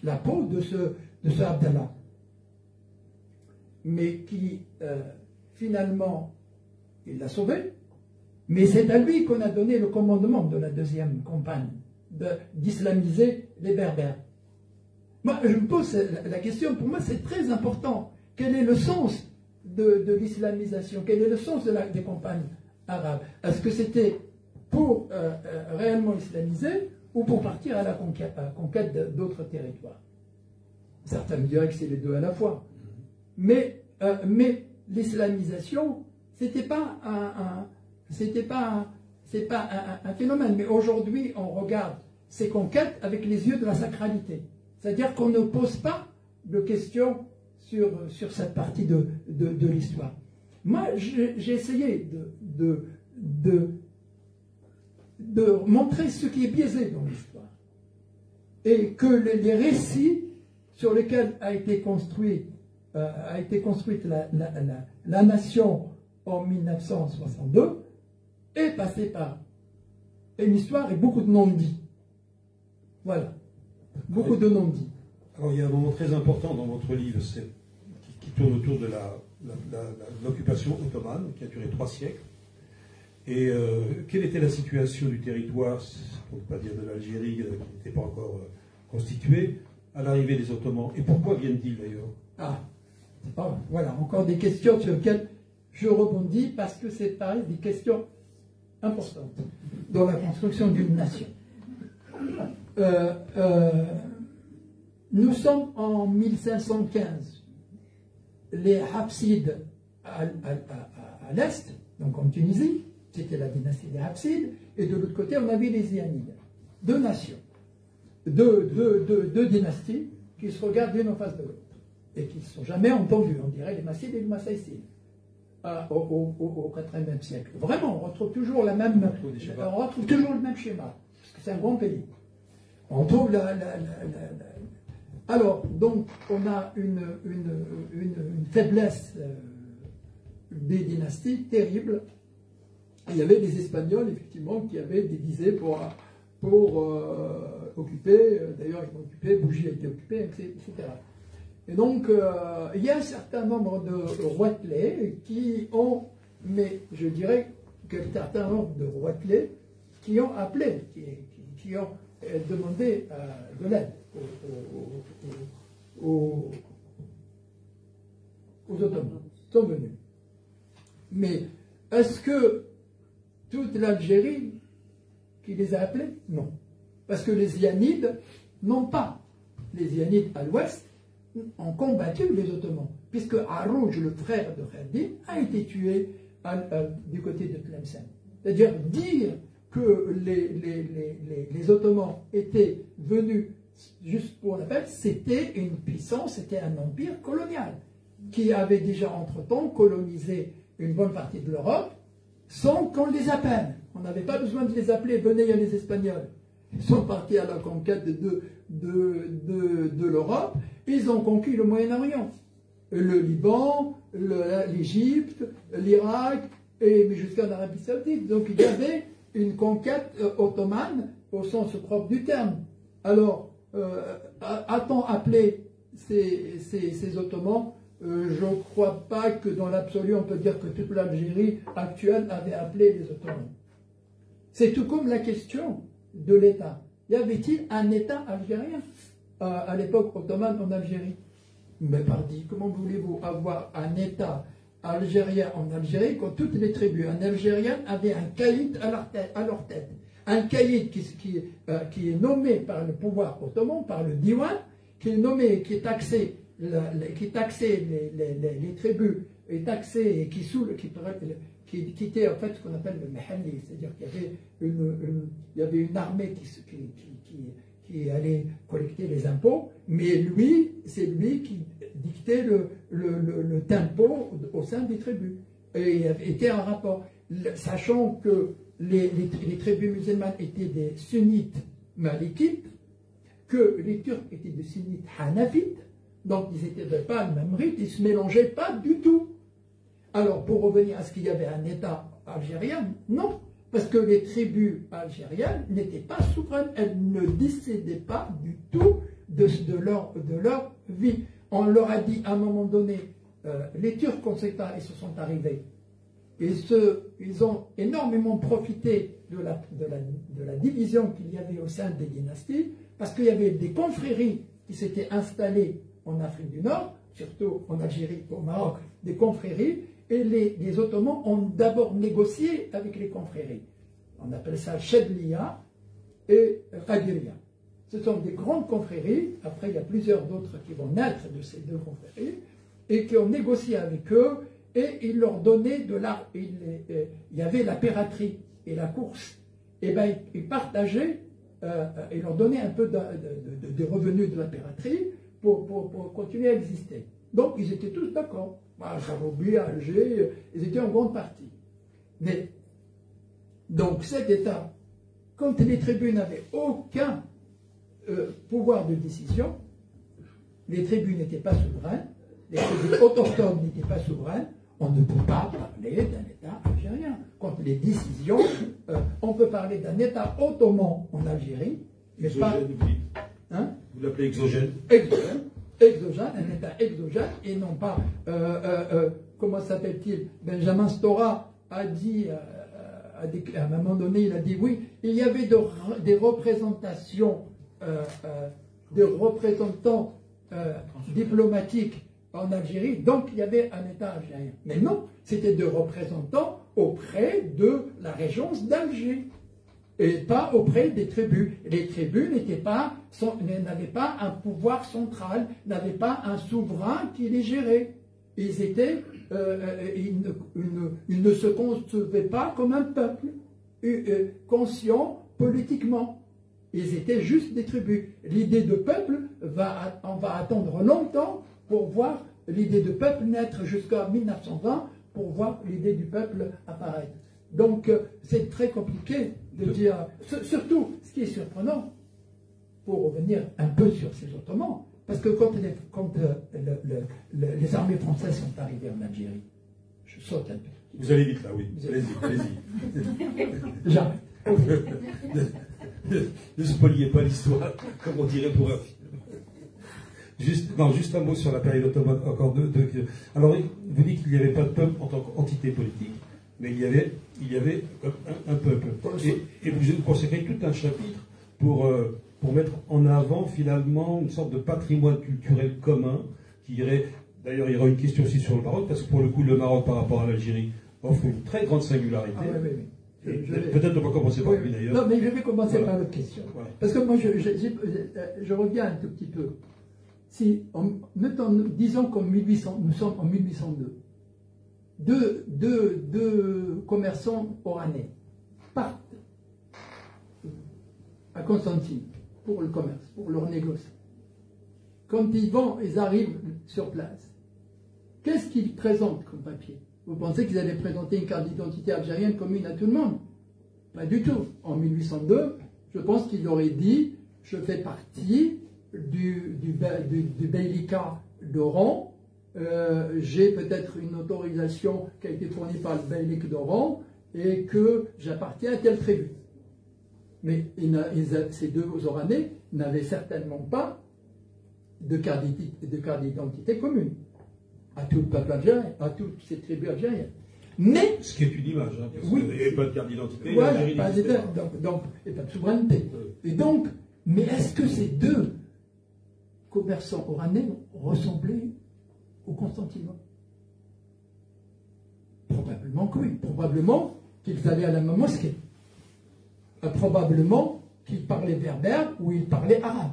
la peau de ce Abdallah, mais qui finalement il l'a sauvé. Mais c'est à lui qu'on a donné le commandement de la deuxième campagne, d'islamiser les Berbères. Moi, je me pose la question, pour moi c'est très important. Quel est le sens de l'islamisation? Quel est le sens des campagnes arabes? Est-ce que c'était pour réellement islamiser ou pour partir à la conquête d'autres territoires? Certains me diraient que c'est les deux à la fois. Mais l'islamisation, c'était pas un phénomène. Mais aujourd'hui, on regarde ces conquêtes avec les yeux de la sacralité. C'est-à-dire qu'on ne pose pas de questions sur cette partie de l'histoire. Moi, j'ai essayé de montrer ce qui est biaisé dans l'histoire. Et que les récits sur lesquels a été construite la nation en 1962 est passé par une histoire et beaucoup de non-dits. Voilà. Beaucoup de non-dits. Alors il y a un moment très important dans votre livre qui tourne autour de l'occupation ottomane qui a duré 3 siècles. Et quelle était la situation du territoire, pour ne pas dire de l'Algérie, qui n'était pas encore constituée, à l'arrivée des Ottomans? Et pourquoi viennent-ils d'ailleurs? Voilà, encore des questions sur lesquelles je rebondis parce que c'est pareil, des questions importantes dans la construction d'une nation. Nous sommes en 1515. Les Hafsides à l'est, donc en Tunisie, c'était la dynastie des Hafsides, et de l'autre côté, on avait les Ianides. 2 nations, deux dynasties qui se regardent l'une en face de l'autre et qui ne se sont jamais entendues. On dirait les Massides et les Massaïcides au IVe siècle. Vraiment, on retrouve toujours le même schéma, parce que c'est un grand pays. On trouve alors, donc, on a une faiblesse des dynasties terrible. Il y avait des Espagnols, effectivement, qui avaient déguisé pour occuper, d'ailleurs, ils ont occupé, Bougie a été occupée, etc. Et donc, il y a un certain nombre de roitelets qui ont, mais je dirais qu'un certain nombre de roitelets qui ont appelé, qui qui ont demandé de l'aide aux Ottomans, sont venus. Mais est-ce que toute l'Algérie qui les a appelés? Non. Parce que les Zianides n'ont pas. Les Zianides à l'ouest ont combattu les Ottomans, puisque Arouj, le frère de Khalid, a été tué du côté de Tlemcen. C'est-à-dire dire que les Ottomans étaient venus juste pour la paix, c'était une puissance, c'était un empire colonial qui avait déjà entre-temps colonisé une bonne partie de l'Europe sans qu'on les appelle. On n'avait pas besoin de les appeler, venez, il y a les Espagnols. Ils sont partis à la conquête de l'Europe, ils ont conquis le Moyen-Orient, le Liban, l'Égypte, l'Irak, et jusqu'en Arabie Saoudite. Donc il y avait une conquête ottomane au sens propre du terme. Alors, a-t-on appelé ces Ottomans? Je ne crois pas que dans l'absolu on peut dire que toute l'Algérie actuelle avait appelé les Ottomans. C'est tout comme la question de l'État. Y avait-il un État algérien à l'époque ottomane en Algérie? Mais pardi, comment voulez-vous avoir un État algérien en Algérie quand toutes les tribus en Algérienne avaient un caïd à leur tête? Un caïd qui est nommé par le pouvoir ottoman, par le diwan, qui est nommé, qui taxait les tribus, et taxé et qui était en fait ce qu'on appelle le Mehalli, c'est-à-dire qu'il y avait une armée qui allait collecter les impôts, mais lui, c'est lui qui dictait le tempo au sein des tribus, et était en rapport, sachant que les tribus musulmanes étaient des sunnites malikites, que les Turcs étaient des sunnites hanafites, donc ils n'étaient pas le même rite, ils ne se mélangeaient pas du tout. Alors, pour revenir à ce qu'il y avait un État algérien, non, parce que les tribus algériennes n'étaient pas souveraines, elles ne décidaient pas du tout de leur vie. On leur a dit à un moment donné, les Turcs, quand ils se sont arrivés, ils ont énormément profité de la division qu'il y avait au sein des dynasties, parce qu'il y avait des confréries qui s'étaient installées en Afrique du Nord, surtout en Algérie, au Maroc, des confréries, et les Ottomans ont d'abord négocié avec les confréries. On appelle ça Chedlia et Qadiria. Ce sont des grandes confréries, après il y a plusieurs d'autres qui vont naître de ces deux confréries, et qui ont négocié avec eux, et ils leur donnaient de l'art. Il y avait la piraterie et la course. Et bien ils partageaient, ils leur donnaient un peu des revenus de la piraterie pour continuer à exister. Donc ils étaient tous d'accord. À Charoubi, à Alger, ils étaient en grande partie. Mais, donc cet État, quand les tribus n'avaient aucun pouvoir de décision, les tribus n'étaient pas souveraines, les tribus autochtones n'étaient pas souveraines, on ne peut pas parler d'un État algérien. Quand les décisions, on peut parler d'un État ottoman en Algérie, mais pas... Hein? Vous l'appelez exogène? Exogène, un État exogène, et non pas, comment s'appelle-t-il, Benjamin Stora a dit, à un moment donné, il a dit oui, il y avait des représentations, des représentants diplomatiques en Algérie, donc il y avait un État algérien. Mais non, c'était des représentants auprès de la régence d'Alger, et pas auprès des tribus. Les tribus n'avaient pas un pouvoir central, n'avaient pas un souverain qui les gérait. Ils étaient, ils ne se concevaient pas comme un peuple conscient politiquement. Ils étaient juste des tribus. L'idée de peuple, on va attendre longtemps pour voir l'idée de peuple naître jusqu'à 1920, pour voir l'idée du peuple apparaître. Donc, c'est très compliqué de dire... Surtout, ce qui est surprenant, pour revenir un peu sur ces Ottomans, parce que quand les armées françaises sont arrivées en Algérie, je saute un peu. Vous allez vite là, oui. Allez-y. J'arrête. Ne spoliez pas l'histoire, comme on dirait pour un film. Juste un mot sur la période ottomane, encore deux. Alors, vous dites qu'il n'y avait pas de peuple en tant qu'entité politique, mais il y avait un peuple. Et vous consacrez tout un chapitre pour mettre en avant finalement une sorte de patrimoine culturel commun qui irait. D'ailleurs, il y aura une question aussi sur le Maroc, parce que pour le coup, le Maroc par rapport à l'Algérie offre une très grande singularité. Ah, oui, oui. Peut-être on va commencer par lui d'ailleurs. Non, mais je vais commencer par l'autre question. Voilà. Parce que moi, je reviens un tout petit peu. Si, disons qu'en 1800, nous sommes en 1802, deux commerçants oranais partent à Constantine pour le commerce, pour leur négoce. Quand ils arrivent sur place, qu'est-ce qu'ils présentent comme papier? Vous pensez qu'ils allaient présenter une carte d'identité algérienne commune à tout le monde? Pas du tout. En 1802, je pense qu'il aurait dit « Je fais partie du Beylicat d'Oran, j'ai peut-être une autorisation qui a été fournie par le Beylik d'Oran et que j'appartiens à telle tribu. » Mais ces deux Oranais n'avaient certainement pas de carte d'identité commune à tout le peuple algérien, à toutes ces tribus algériennes. Mais, ce qui est une image, hein, parce oui, qu'il n'y avait pas de carte d'identité, voilà, et pas de souveraineté. Et donc, mais est-ce que ces deux commerçants oranais ressemblaient aux Constantinois? Probablement que oui. Probablement qu'ils allaient à la même mosquée. Probablement qu'ils parlaient berbère ou ils parlaient arabe.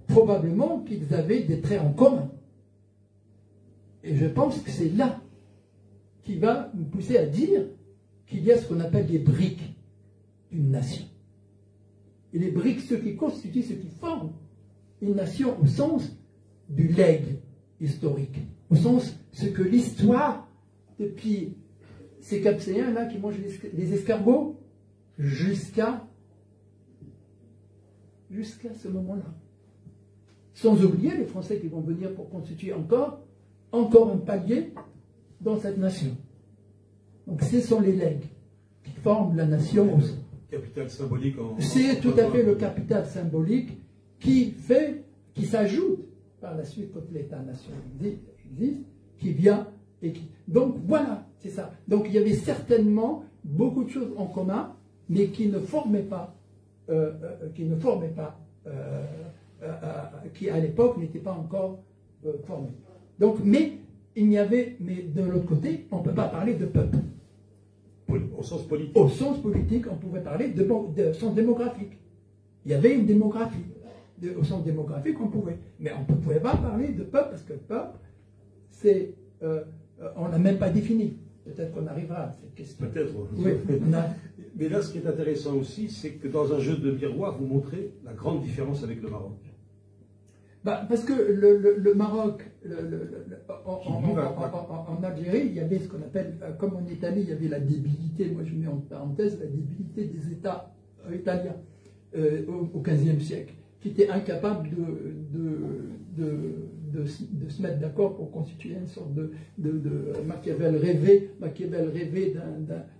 Probablement qu'ils avaient des traits en commun. Et je pense que c'est là qui va nous pousser à dire qu'il y a ce qu'on appelle des briques d'une nation. Et les briques, ceux qui constituent, ceux qui forment une nation au sens du legs historique, au sens ce que l'histoire, depuis ces Capséens-là qui mangent les escargots, jusqu'à ce moment-là. Sans oublier les Français qui vont venir pour constituer encore un palier dans cette nation. Donc ce sont les legs qui forment la nation. Capital symbolique c'est tout à fait le capital symbolique qui s'ajoute par la suite quand l'État-nation existe, qui vient et qui... Donc voilà, c'est ça. Donc il y avait certainement beaucoup de choses en commun, mais qui ne formaient pas, qui à l'époque n'étaient pas encore formés. Donc, mais de l'autre côté, on ne peut pas parler de peuple. Au sens politique. Au sens politique, on pouvait parler de sens démographique. Il y avait une démographie. Au sens démographique, on pouvait. Mais on ne pouvait pas parler de peuple, parce que peuple, c'est... on n'a même pas défini. Peut-être qu'on arrivera à cette question. Peut-être. Oui. Mais là, ce qui est intéressant aussi, c'est que dans un jeu de miroir, vous montrez la grande différence avec le Maroc. Parce que le Maroc, en Algérie, il y avait ce qu'on appelle, comme en Italie, il y avait la débilité, moi je mets en parenthèse, la débilité des États italiens au XVe siècle, qui étaient incapables de se mettre d'accord pour constituer une sorte de Machiavel rêvé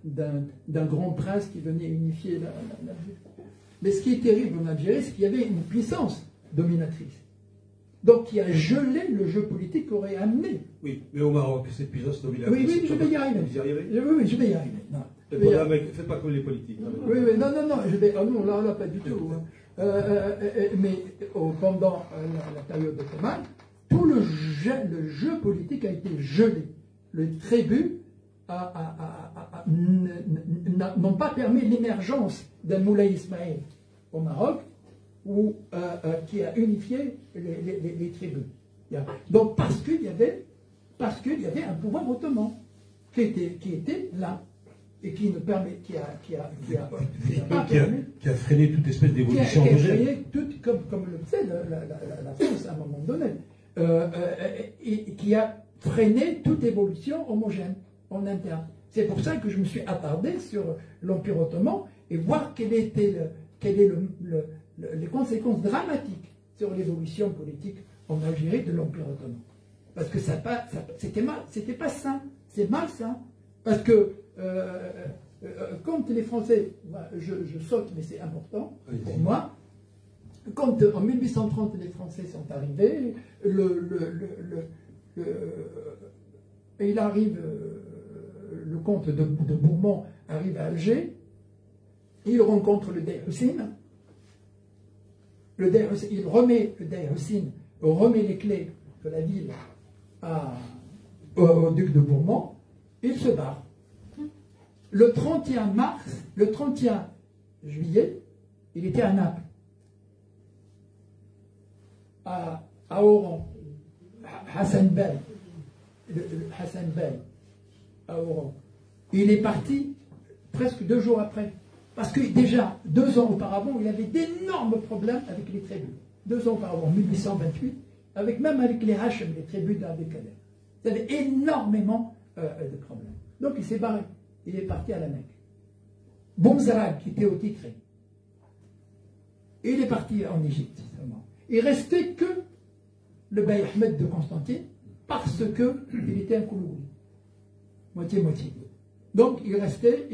d'un grand prince qui venait unifier l'Algérie. Mais ce qui est terrible en Algérie, c'est qu'il y avait une puissance dominatrice. Donc, qui a gelé le jeu politique qu'on aurait amené. Oui, mais au Maroc, cette puissance dominatrice. Oui, je vais y arriver. Vous y arrivez? Oui, je vais y arriver. Faites pas comme les politiques. Oui, non, je vais. Ah non, là, pas du tout. Mais pendant la période ottomane, tout le jeu politique a été gelé. Les tribus n'ont pas permis l'émergence d'un Moulay Ismaël au Maroc, qui a unifié les tribus. Donc parce qu'il y avait un pouvoir ottoman qui était là et qui a freiné toute espèce d'évolution homogène. Comme le faisait la France à un moment donné, et qui a freiné toute évolution homogène en interne. C'est pour ça que je me suis attardé sur l'Empire ottoman et voir quelles étaient les conséquences dramatiques sur l'évolution politique en Algérie de l'Empire ottoman. Parce que c'était pas sain, c'est malsain. Parce que quand les Français, je saute mais c'est important pour moi, quand en 1830 les Français sont arrivés, il arrive, le comte de Bourmont arrive à Alger, il rencontre le Dey Hussein, il remet, le Dey Hussein remet les clés de la ville au duc de Bourmont, il se barre. Le 31 juillet, il était à Naples, à Oran, Hassan Bey, à Oran. Il est parti presque 2 jours après. Parce que déjà, 2 ans auparavant, il avait d'énormes problèmes avec les tribus. 2 ans auparavant, 1828, même avec les Hachem, les tribus d'Abdelkader. Il avait énormément de problèmes. Donc il s'est barré. Il est parti à la Mecque. Bonzarag, qui était au titré. Et il est parti en Égypte, seulement. Il restait que le Bey Ahmed de Constantine, parce qu'il était un Koulouri. Moitié-moitié. Donc il restait,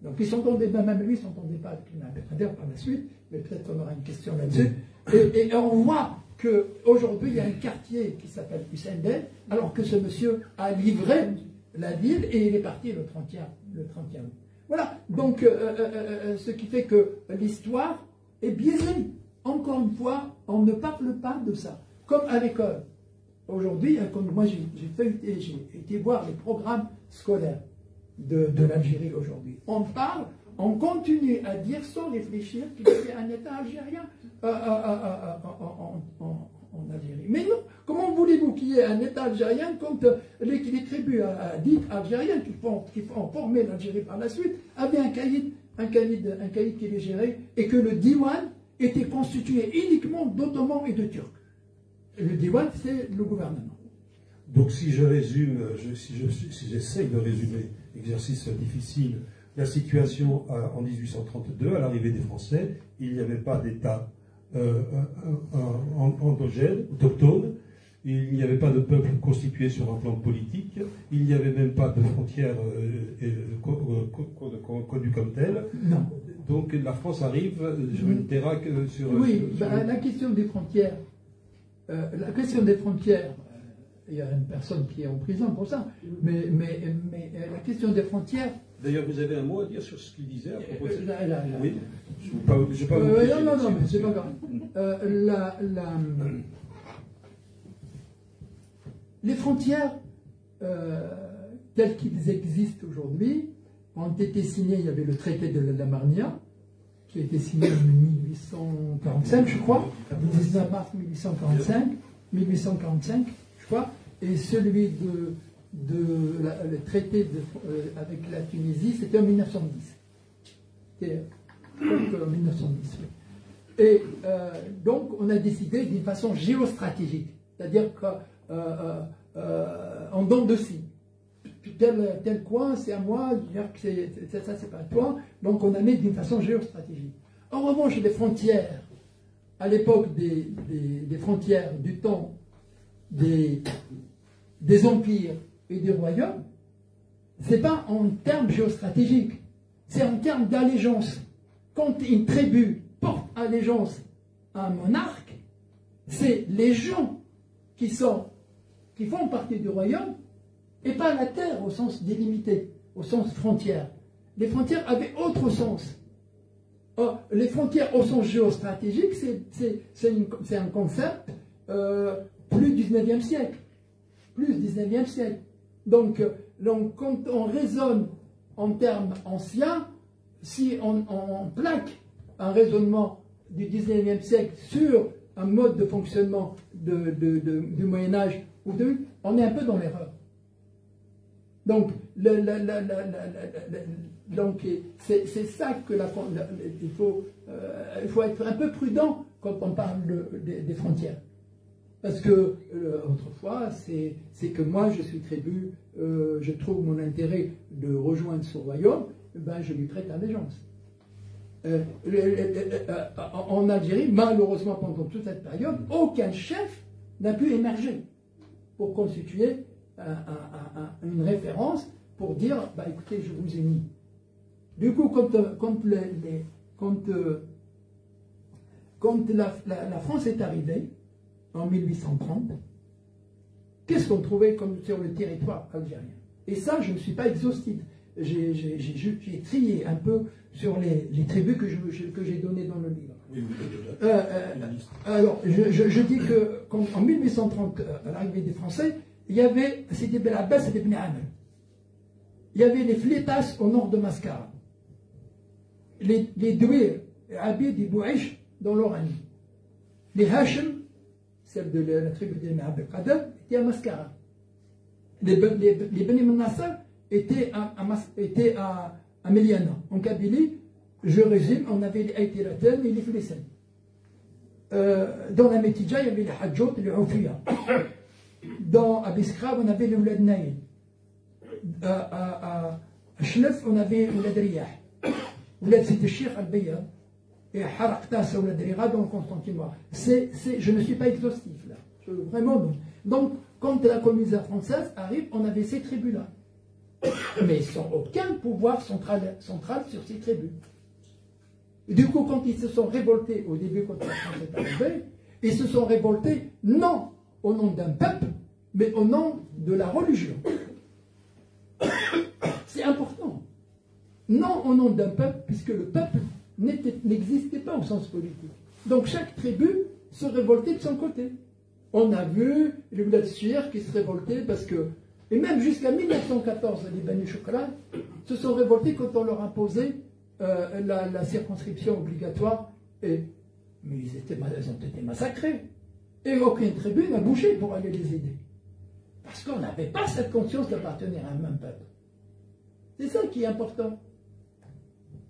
donc ils s'entendaient, même lui, il ne s'entendait pas avec l'Abdelkader par la suite, mais peut-être qu'on aura une question là-dessus. Et on voit qu'aujourd'hui, il y a un quartier qui s'appelle Hussein Bey, alors que ce monsieur a livré la ville et il est parti le 31 août. Voilà, donc ce qui fait que l'histoire est biaisée. Encore une fois, on ne parle pas de ça. Comme à l'école. Aujourd'hui, comme moi j'ai été voir les programmes scolaires de l'Algérie aujourd'hui. On continue à dire sans réfléchir qu'il y avait un État algérien en Algérie. Mais non, comment voulez-vous qu'il y ait un État algérien quand les tribus dites algériennes qui ont formé l'Algérie par la suite avaient un caïd qui les gérait et que le Diwan était constitué uniquement d'Ottomans et de Turcs. Le Diwan, c'est le gouvernement. Donc si je résume, si j'essaye de résumer, exercice difficile, la situation en 1832, à l'arrivée des Français, il n'y avait pas d'État endogène, autochtone, il n'y avait pas de peuple constitué sur un plan politique, il n'y avait même pas de frontières connues comme telles. Non. Donc la France arrive sur une terre sur... Oui, la question des frontières, il y a une personne qui est en prison pour ça, mais la question des frontières... D'ailleurs, vous avez un mot à dire sur ce qu'il disait à propos de ça? Oui, je ne vais pas vous vous non, mais c'est pas grave. Les frontières, telles qu'ils existent aujourd'hui, ont été signées, il y avait le traité de la Marnia, qui a été signé en 1845, je crois, le 19 mars 1845, je crois, et celui le traité avec la Tunisie, c'était en 1910. C'était en 1910. Et donc, on a décidé d'une façon géostratégique, c'est-à-dire qu'en dents de scie. Tel coin, c'est à moi, ça, c'est pas à toi. Donc, on a mis d'une façon géostratégique. En revanche, les frontières, à l'époque des frontières du temps des empires et des royaumes, c'est pas en termes géostratégiques, c'est en termes d'allégeance. Quand une tribu porte allégeance à un monarque, c'est les gens qui font partie du royaume et pas la terre au sens délimité, au sens frontière. Les frontières avaient autre sens. Or, les frontières au sens géostratégique, c'est un concept plus 19e siècle. Plus 19e siècle. Donc, quand on raisonne en termes anciens, si on plaque un raisonnement du 19e siècle sur un mode de fonctionnement du Moyen-Âge, on est un peu dans l'erreur. Donc, c'est ça que il faut être un peu prudent quand on parle des frontières. Parce que, autrefois, c'est que moi, je suis tribu, je trouve mon intérêt de rejoindre ce royaume, ben, je lui prête allégeance. En Algérie, malheureusement, pendant toute cette période, aucun chef n'a pu émerger pour constituer une référence pour dire, bah, écoutez, je vous ai mis. Du coup, quand la France est arrivée, en 1830, qu'est-ce qu'on trouvait comme sur le territoire algérien? Et ça, je ne suis pas exhaustif. J'ai trié un peu sur les tribus que j'ai données dans le livre. Oui, alors, je dis que en 1830, à l'arrivée des Français, il y avait Sidi Ben Abbas et Ibn Amr. Il y avait les Flétas au nord de Mascara. Les Douir, Abid et Bouish dans l'Oranie. Les Hachem, celle de la tribu des Abd al-Qadir, étaient à Mascara. Les Beni Manassar étaient à Méliana. En Kabylie, je résume, on avait les Aïtiraten et les Flissen. Dans la Métidja, il y avait les Hadjot et les Oufiya. Dans Abiskra, on avait les Oulad Naïl. À Shnef, on avait Oulad Riyah. Oulad Sidi Sheikh al-Bayad. Et Haraktas Oulad Riyah dans le Constantinois. Je ne suis pas exhaustif là. Vraiment. Donc, quand la colonisation française arrive, on avait ces tribus-là. Mais sans aucun pouvoir central sur ces tribus. Et du coup, quand ils se sont révoltés au début, quand la France est arrivée, ils se sont révoltés non au nom d'un peuple, mais au nom de la religion. C'est important. Non au nom d'un peuple, puisque le peuple n'existait pas au sens politique. Donc chaque tribu se révoltait de son côté. On a vu les Moulad-Shir qui se révoltaient parce que, et même jusqu'à 1914, les Bani Choukran se sont révoltés quand on leur imposait la circonscription obligatoire. Mais ils ont été massacrés. Et aucune tribu n'a bougé pour aller les aider. Parce qu'on n'avait pas cette conscience d'appartenir à un même peuple. C'est ça qui est important.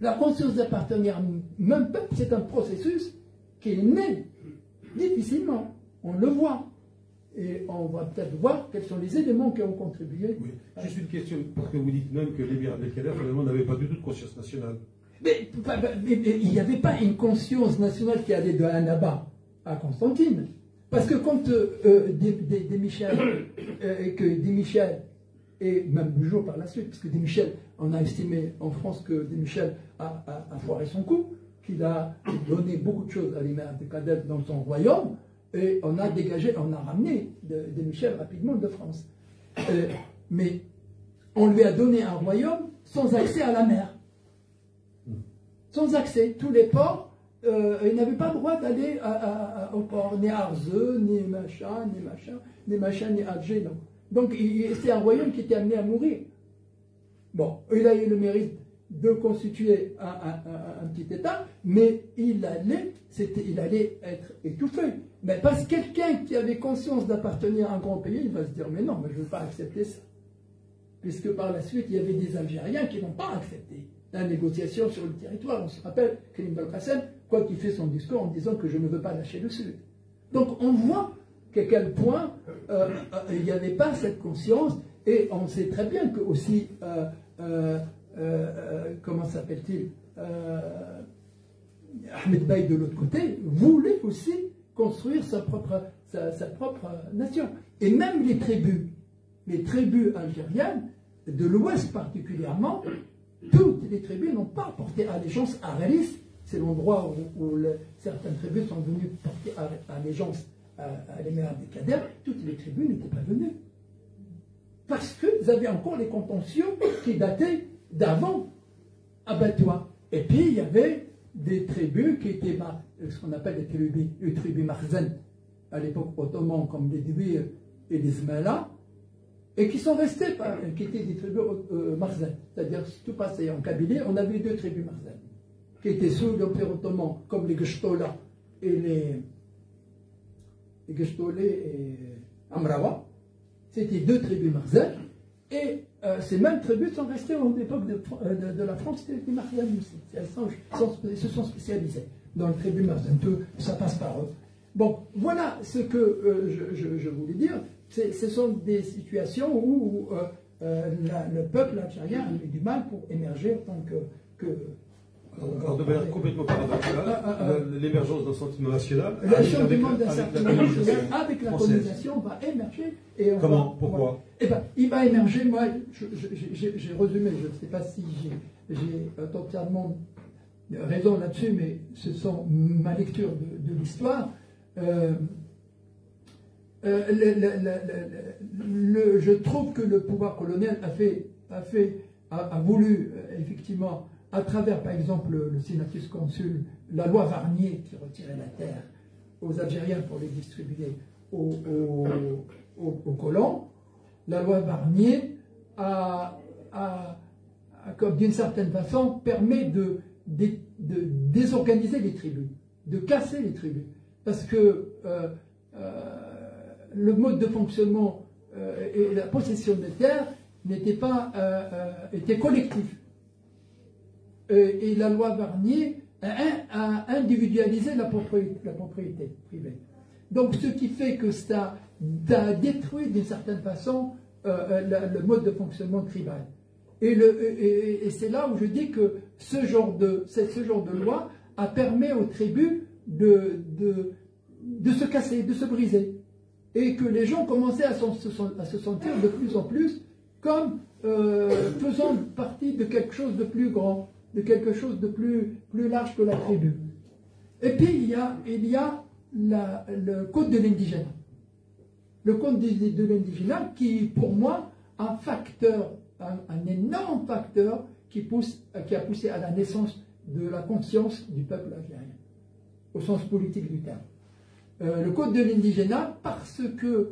La conscience d'appartenir à un même peuple, c'est un processus qui est né difficilement. On le voit. Et on va peut-être voir quels sont les éléments qui ont contribué. Oui. Juste une question, parce que vous dites même que l'émir Abdelkader, finalement, n'avait pas du tout de conscience nationale. Mais il n'y avait pas une conscience nationale qui allait de Annaba à Constantine. Parce que quand des Michel, et même du jour par la suite, parce que des Michel, on a estimé en France que des Michel a foiré son coup, qu'il a donné beaucoup de choses à l'émir Abdelkader dans son royaume, et on a dégagé, on a ramené des Michel rapidement de France. Mais on lui a donné un royaume sans accès à la mer. Sans accès. Tous les ports, il n'avait pas le droit d'aller au port, ni Arzeux, ni machin, ni Alger. Non. Donc c'est un royaume qui était amené à mourir. Bon, il a eu le mérite de constituer un petit État, mais il allait être étouffé. Mais parce que quelqu'un qui avait conscience d'appartenir à un grand pays, il va se dire, mais non, mais je ne veux pas accepter ça. Puisque par la suite, il y avait des Algériens qui n'ont pas accepté la négociation sur le territoire. On se rappelle Karim Belkacem, quoi qu'il fait son discours en disant que je ne veux pas lâcher le Sud. Donc on voit qu'à quel point il n'y avait pas cette conscience, et on sait très bien que aussi, comment s'appelle-t-il, Ahmed Bey de l'autre côté voulait aussi construire sa propre nation. Et même les tribus algériennes, de l'Ouest particulièrement, toutes les tribus n'ont pas porté allégeance à Ralis. C'est l'endroit où certaines tribus sont venues porter allégeance à l'émir Abdelkader. Toutes les tribus n'étaient pas venues. Parce qu'ils avaient encore les contentieux qui dataient d'avant Abattoir. Et puis il y avait des tribus qui étaient ce qu'on appelle les tribus Marzen, à l'époque ottomane, comme les Douir et les Zmela, et qui sont restés, qui étaient des tribus Marzen. C'est-à-dire, si tout passait en Kabylie, on avait deux tribus Marzen, qui étaient sous l'Empire ottoman, comme les Geshtola et les Geshtolé et Amrawa. C'était deux tribus Marzen, et ces mêmes tribus sont restées à l'époque de la France, c'était les Marzen aussi. Elles se sont spécialisées dans le tribu Marzen. Tout ça passe par eux. Bon, voilà ce que je voulais dire. Ce sont des situations où le peuple algérien a eu du mal pour émerger en tant que alors, de manière complètement paradoxale, l'émergence d'un sentiment national, avec la colonisation, va émerger. Et Pourquoi il va émerger, moi, j'ai résumé, je ne sais pas si j'ai totalement raison là-dessus, mais ce sont ma lecture de l'histoire. Je trouve que le pouvoir colonial a voulu effectivement à travers, par exemple, le Senatus Consul, la loi Varnier qui retirait la terre aux Algériens pour les distribuer aux colons, la loi Varnier comme d'une certaine façon, permet de désorganiser les tribus, de casser les tribus. Parce que le mode de fonctionnement et la possession des terres était collectif. Et la loi Varnier a individualisé la propriété privée. Donc ce qui fait que ça a détruit d'une certaine façon le mode de fonctionnement tribal. Et c'est là où je dis que ce genre de loi a permis aux tribus de se casser, de se briser. Et que les gens commençaient à se sentir de plus en plus comme faisant partie de quelque chose de plus grand, de quelque chose de plus large que la tribu. Et puis il y a le code de l'indigène. Le code de l'indigénat qui, pour moi, un énorme facteur qui a poussé à la naissance de la conscience du peuple algérien, au sens politique du terme. Le code de l'indigénat, parce qu'il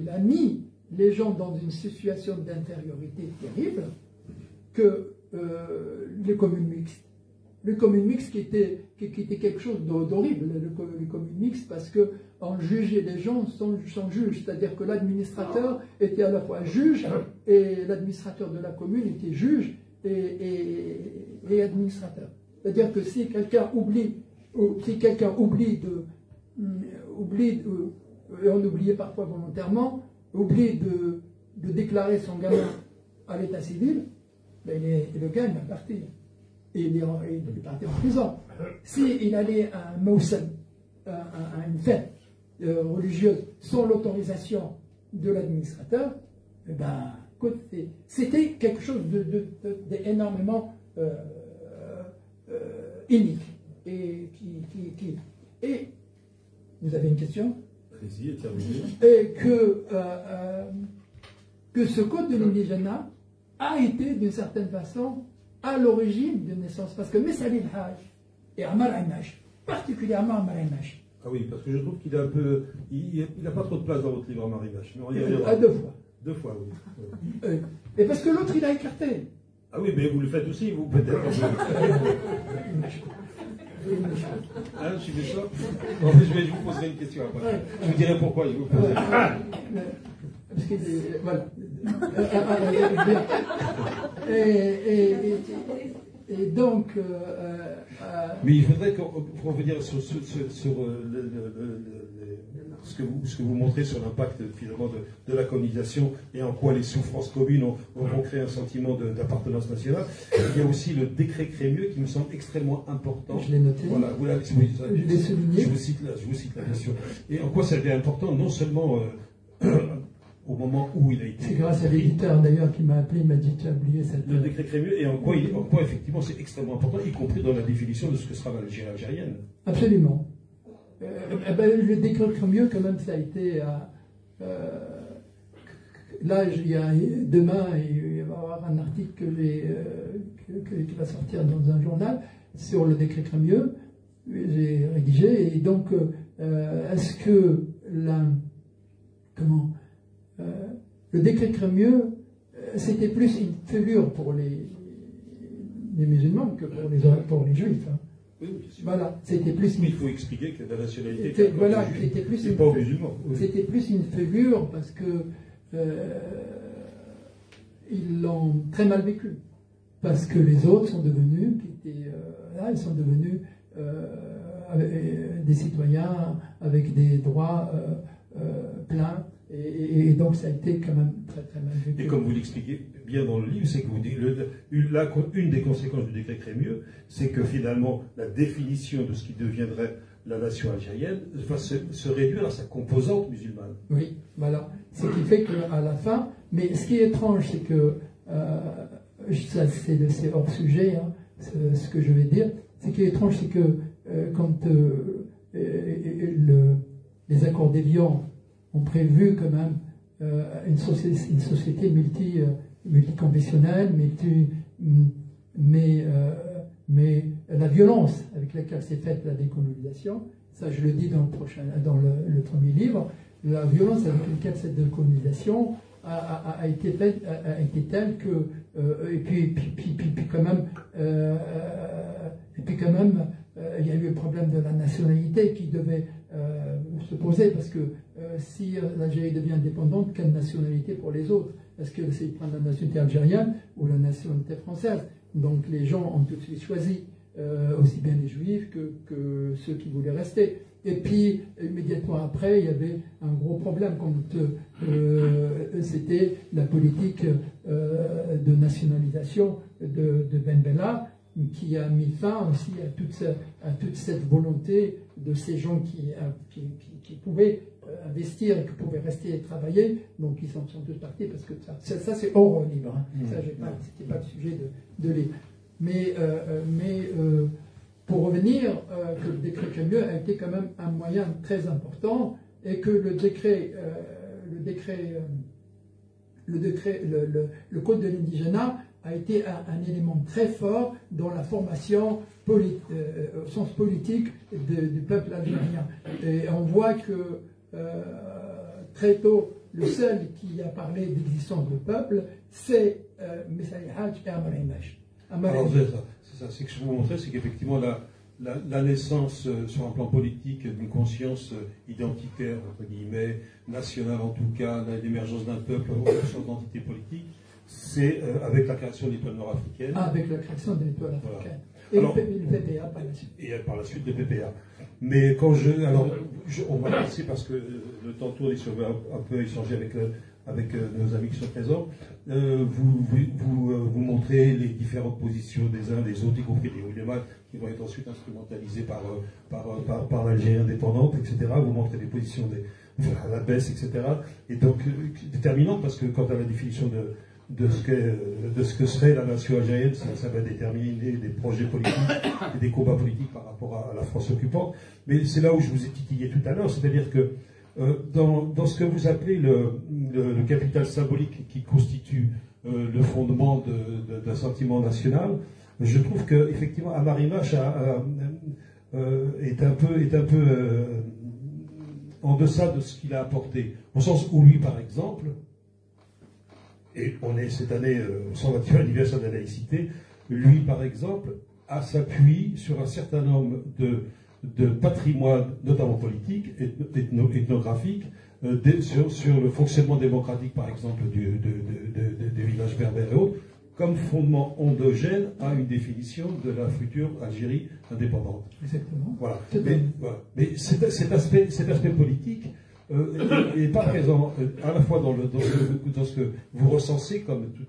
a mis les gens dans une situation d'infériorité terrible, que les communes mixtes. Les communes mixtes qui était quelque chose d'horrible, les communes mixtes, parce qu'on jugeait les gens sans juge, c'est-à-dire que l'administrateur était à la fois juge et l'administrateur de la commune était juge et administrateur. C'est-à-dire que si quelqu'un oublie et on oubliait parfois volontairement, oublie de déclarer son gamin à l'état civil, ben le gars il va partir. Et il est parti en prison. S'il allait à un mawsam, à une fête religieuse, sans l'autorisation de l'administrateur, eh ben, c'était quelque chose d'énormément inique. Et vous avez une question? Allez-y, terminé. Et que ce code de l'indigénat a été, d'une certaine façon, à l'origine de naissance. Parce que Messali el-Haj et Amar Aimash, particulièrement Amar Aimash. Ah oui, parce que je trouve qu'il a un peu. Il n'a pas trop de place dans votre livre, Amar Aimash. À 2 fois. 2 fois, oui. Et parce que l'autre, il a écarté. Ah oui, mais vous le faites aussi, vous, peut-être. Hein, je suis méchant. En fait, je vous poserai une question après. Je vous dirai pourquoi je vous poserai. Parce que, voilà. Et donc... mais il faudrait pour revenir sur ce que vous montrez sur l'impact finalement de la colonisation et en quoi les souffrances communes ont créé un sentiment d'appartenance nationale. Il y a aussi le décret Crémieux qui me semble extrêmement important. Je l'ai noté. Voilà, vous l'avez je l'ai souligné. Je vous cite là, bien sûr. Et en quoi ça a été important, non seulement au moment où il a été... C'est grâce à l'éditeur d'ailleurs qui m'a appelé, il m'a dit tu as oublié cette... Le décret Crémieux, et en quoi effectivement c'est extrêmement important, y compris dans la définition de ce que sera l'Algérie algérienne. Absolument. Le décret Crémieux, quand même, ça a été... là, demain, il va y avoir un article qui va sortir dans un journal sur le décret Crémieux. J'ai rédigé, et donc, est-ce que le décret Crémieux, c'était plus une fêlure pour les musulmans que pour les juifs. Hein. Oui, bien sûr. Voilà, c'était plus. Mais il faut expliquer que la nationalité c'était plus pas aux musulmans. Oui. C'était plus une fêlure parce que ils l'ont très mal vécu. Parce que les autres sont devenus, ils sont devenus des citoyens avec des droits pleins. Et donc ça a été quand même très très mal vécu. Et comme vous l'expliquez bien dans le livre, c'est que vous dites une des conséquences du décret Crémieux, c'est que finalement la définition de ce qui deviendrait la nation algérienne va se réduire à sa composante musulmane. Oui, voilà. Ce qui fait qu'à la fin, mais ce qui est étrange, c'est que ça c'est hors sujet, hein, ce que je vais dire. Ce qui est étrange, c'est que quand les accords d'Évian ont prévu quand même une société multiconfessionnelle, la violence avec laquelle s'est faite la décolonisation, ça je le dis dans le premier livre, la violence avec laquelle cette décolonisation a été telle que et puis quand même il y a eu le problème de la nationalité qui devait se poser, parce que si l'Algérie devient indépendante, quelle nationalité pour les autres? Est-ce que c'est de prendre la nationalité algérienne ou la nationalité française? Donc les gens ont tout de suite choisi, aussi bien les juifs que ceux qui voulaient rester. Et puis, immédiatement après, il y avait un gros problème, c'était la politique de nationalisation de Ben Bella, qui a mis fin aussi à toute cette volonté de ces gens qui pouvaient investir et qui pouvaient rester et travailler. Donc ils sont tous partis, parce que ça c'est hors livre. Hein. Ça, c'était pas le sujet de livre. Mais pour revenir, que le décret Crémieux a été quand même un moyen très important, et que le code de l'indigénat a été un élément très fort dans la formation au sens politique du peuple algérien. Et on voit que très tôt, le seul qui a parlé d'existence de peuple, c'est Messaï Hadj et Amar Imash. Alors c'est ça, c'est que je vous montrais, c'est qu'effectivement la naissance sur un plan politique d'une conscience identitaire, entre guillemets, nationale en tout cas, l'émergence d'un peuple, l'émergence d'entité politique, c'est avec la création de l'étoile nord-africaine. Avec la création de l'étoile africaine. Voilà. Et alors, le PPA par la suite. Et par la suite le PPA. Mais quand on va passer, parce que le temps tourne et si on veut un peu échanger avec nos amis qui sont présents, vous montrez les différentes positions des uns des autres, y compris des oulémas qui vont être ensuite instrumentalisés par l'Algérie indépendante, etc. Vous montrez les positions à la baisse, etc. Et donc, déterminant, parce que quant à la définition de ce que serait la nation algérienne, ça va déterminer des projets politiques et des combats politiques par rapport à la France occupante. Mais c'est là où je vous ai titillé tout à l'heure, c'est-à-dire que dans ce que vous appelez le capital symbolique qui constitue le fondement d'un sentiment national, je trouve que effectivement Amar Imash est un peu en deçà de ce qu'il a apporté, au sens où lui, par exemple, et on est cette année au 120e anniversaire de la laïcité, lui, par exemple, s'appuie sur un certain nombre de patrimoine, notamment politique, ethnographique, sur le fonctionnement démocratique, par exemple, des villages berbères et autres, comme fondement endogène à une définition de la future Algérie indépendante. Exactement. Voilà. Mais cet aspect politique n'est pas présent à la fois dans ce que vous recensez comme tout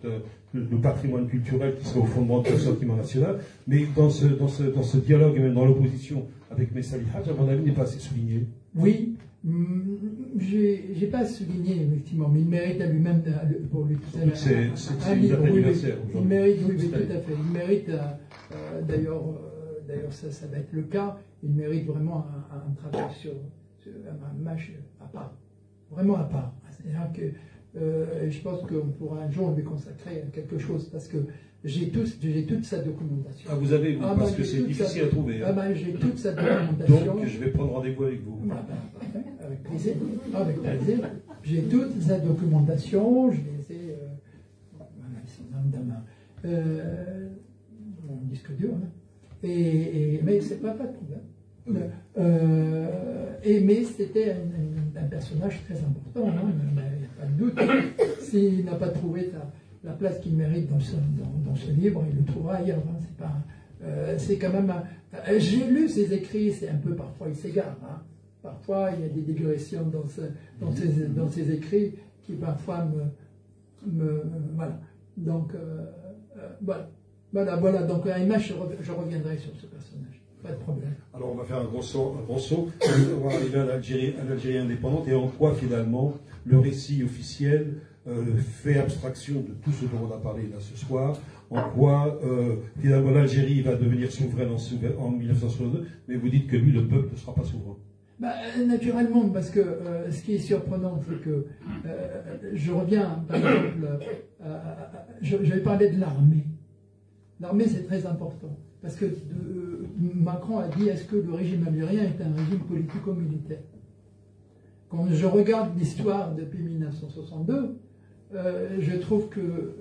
le patrimoine culturel qui serait au fondement de ce sentiment national, mais dans ce dialogue et même dans l'opposition avec Messaï Hadj, à mon avis, n'est pas assez souligné. Oui, j'ai pas souligné effectivement, mais il mérite à lui-même pour lui. C'est une date anniversaire. Il mérite, oui, tout à fait. Il mérite d'ailleurs ça va être le cas. Il mérite vraiment un travail sur un match à part, vraiment à part. C'est-à-dire que je pense qu'on pourra un jour lui consacrer quelque chose, parce que j'ai toute sa documentation. Ah, vous avez, parce que c'est difficile à trouver. Hein. J'ai toute sa documentation. Donc, je vais prendre rendez-vous avec vous. Avec plaisir. Avec plaisir. J'ai toute sa documentation, je les ai dans mon disque dur. Hein. Mais c'est pas de problème. Mais c'était un personnage très important, hein, il n'y a pas de doute. S'il n'a pas trouvé la place qu'il mérite dans ce livre, il le trouvera ailleurs. Hein. C'est quand même. J'ai lu ses écrits, c'est un peu parfois il s'égare. Hein. Parfois il y a des digressions dans ses écrits qui parfois voilà. Donc voilà. Donc à Image, je reviendrai sur ce personnage. Pas de problème. Alors on va faire un gros saut. On va arriver à l'Algérie indépendante, et en quoi finalement le récit officiel fait abstraction de tout ce dont on a parlé là ce soir, en quoi finalement l'Algérie va devenir souveraine en 1962, mais vous dites que lui, le peuple, ne sera pas souverain. Naturellement, parce que ce qui est surprenant, c'est que je reviens, par exemple, je vais parler de l'armée. L'armée, c'est très important. Parce que Macron a dit, est-ce que le régime algérien est un régime politico-militaire? Quand je regarde l'histoire depuis 1962, je trouve que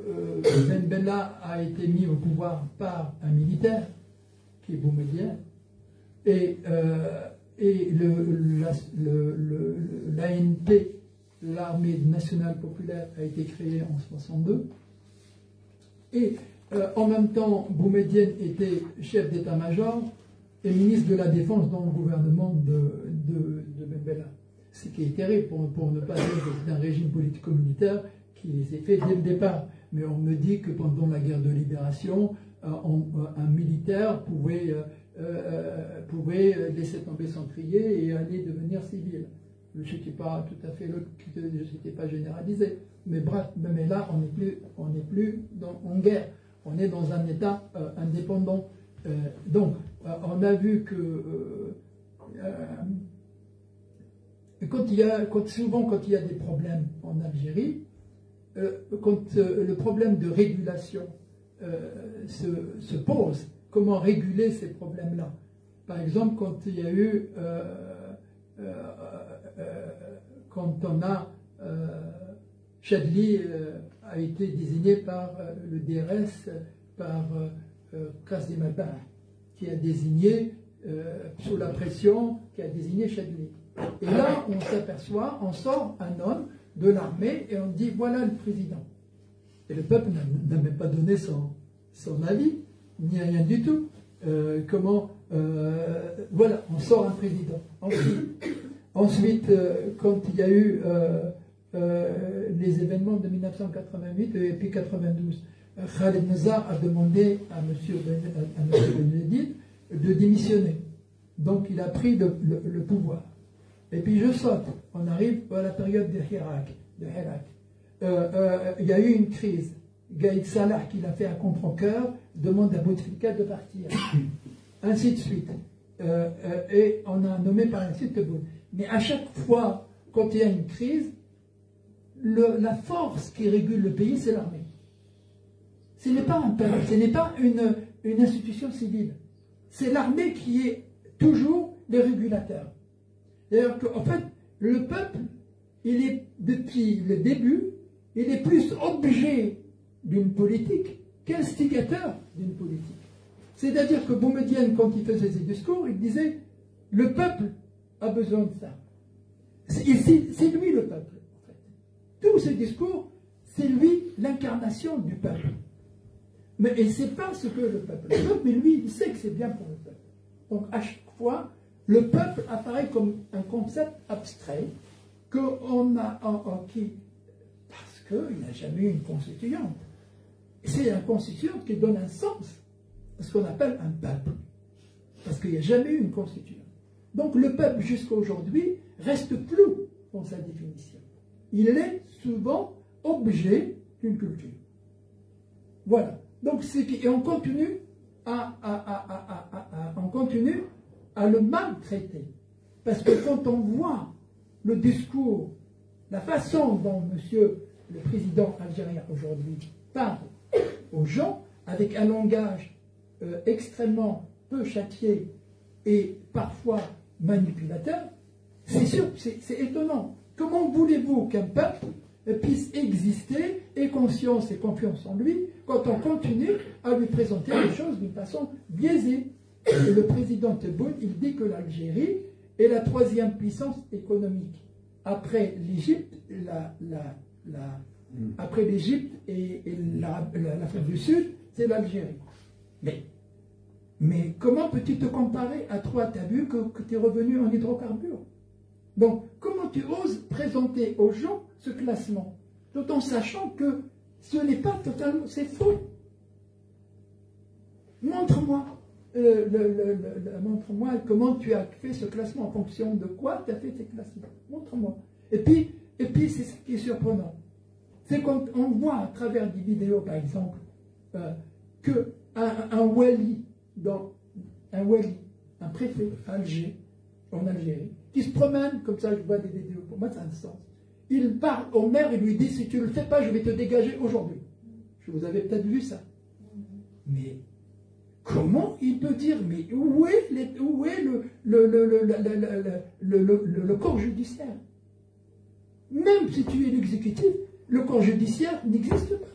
Ben Bella a été mis au pouvoir par un militaire, qui est Boumedienne, et l'ANP, l'Armée nationale populaire, a été créée en 1962. Et en même temps, Boumedienne était chef d'état-major et ministre de la Défense dans le gouvernement de Ben Bella. Ce qui est terrible pour ne pas dire que c'est un régime politico-militaire qui s'est fait dès le départ. Mais on me dit que pendant la guerre de libération, un militaire pouvait laisser tomber son crier et aller devenir civil. Je n'étais pas tout à fait pas généralisé. Mais bref, mais là, on n'est plus en guerre. On est dans un État indépendant. Donc, on a vu que souvent quand il y a des problèmes en Algérie, quand le problème de régulation se pose, comment réguler ces problèmes-là? Par exemple, quand il y a eu, quand on a Chadli a été désigné par le DRS, par Kassim Albar, qui a désigné, sous la pression, qui a désigné Chadli. Et là, on s'aperçoit, on sort un homme de l'armée et on dit voilà le président. Et le peuple n'a même pas donné son avis, ni rien du tout. Voilà, on sort un président. Ensuite, quand il y a eu les événements de 1988 et puis 92, Khaled Nazar a demandé à M. Benedid de démissionner. Donc il a pris le pouvoir. Et puis je saute, on arrive à la période de Hirak. Il y a eu une crise. Gaïd Salah, qui l'a fait à contre-cœur, demande à Bouteflika de partir. Ainsi de suite. Et on a nommé par la suite Tebboune. Mais à chaque fois, quand il y a une crise, la force qui régule le pays, c'est l'armée. Ce n'est pas un peuple, ce n'est pas une institution civile. C'est l'armée qui est toujours le régulateur. D'ailleurs, en fait, le peuple, il est, depuis le début, il est plus objet d'une politique qu'instigateur d'une politique. C'est-à-dire que Boumedienne, quand il faisait ses discours, il disait « le peuple a besoin de ça ». C'est lui le peuple, en fait. Tous ses discours, c'est lui l'incarnation du peuple. Mais et c'est pas ce que le peuple mais lui, il sait que c'est bien pour le peuple. Donc à chaque fois, le peuple apparaît comme un concept abstrait parce qu'il n'a jamais eu une constituante. C'est la constituante qui donne un sens à ce qu'on appelle un peuple. Parce qu'il n'y a jamais eu une constituante. Donc le peuple, jusqu'à aujourd'hui, reste flou dans sa définition. Il est souvent objet d'une culture. Voilà. Donc, et on continue à le maltraiter. Parce que quand on voit le discours, la façon dont monsieur le président algérien aujourd'hui parle aux gens, avec un langage extrêmement peu châtié et parfois manipulateur, c'est sûr, c'est étonnant. Comment voulez-vous qu'un peuple puisse exister, ait conscience et confiance en lui, quand on continue à lui présenter les choses d'une façon biaisée? Et le président Tebboune, il dit que l'Algérie est la troisième puissance économique. Après l'Égypte, après l'Égypte et l'Afrique du Sud, c'est l'Algérie. Mais comment peux-tu te comparer à toi? Tu as vu que tu es revenu en hydrocarbures. Donc, comment tu oses présenter aux gens ce classement, tout en sachant que ce n'est pas totalement, c'est faux. Montre-moi comment tu as fait ce classement, en fonction de quoi tu as fait ces classements. Montre-moi. Et puis c'est ce qui est surprenant. C'est quand on voit à travers des vidéos, par exemple, qu'un wali, un préfet à Alger, en Algérie, qui se promène, comme ça je vois des vidéos, pour moi ça a un sens. Il parle au maire et lui dit, si tu ne le fais pas, je vais te dégager aujourd'hui. Vous avez peut-être vu ça. Mais comment il peut dire, mais où est le corps judiciaire? Même si tu es l'exécutif, le corps judiciaire n'existe pas.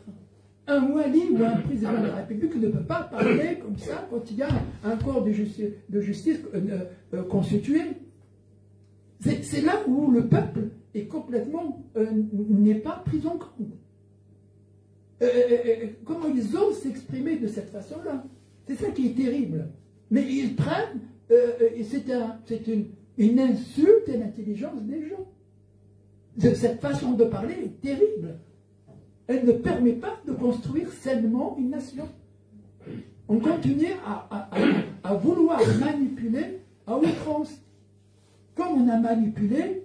Un wali ou un président de la République ne peut pas parler comme ça quand il y a un corps de justice constitué. C'est là où le peuple est complètement n'est pas pris en compte. Comment ils osent s'exprimer de cette façon-là? C'est ça qui est terrible. Mais ils prennent, c'est une insulte à l'intelligence des gens. Cette façon de parler est terrible. Elle ne permet pas de construire sainement une nation. On continue à vouloir manipuler à outrance. Comme on a manipulé,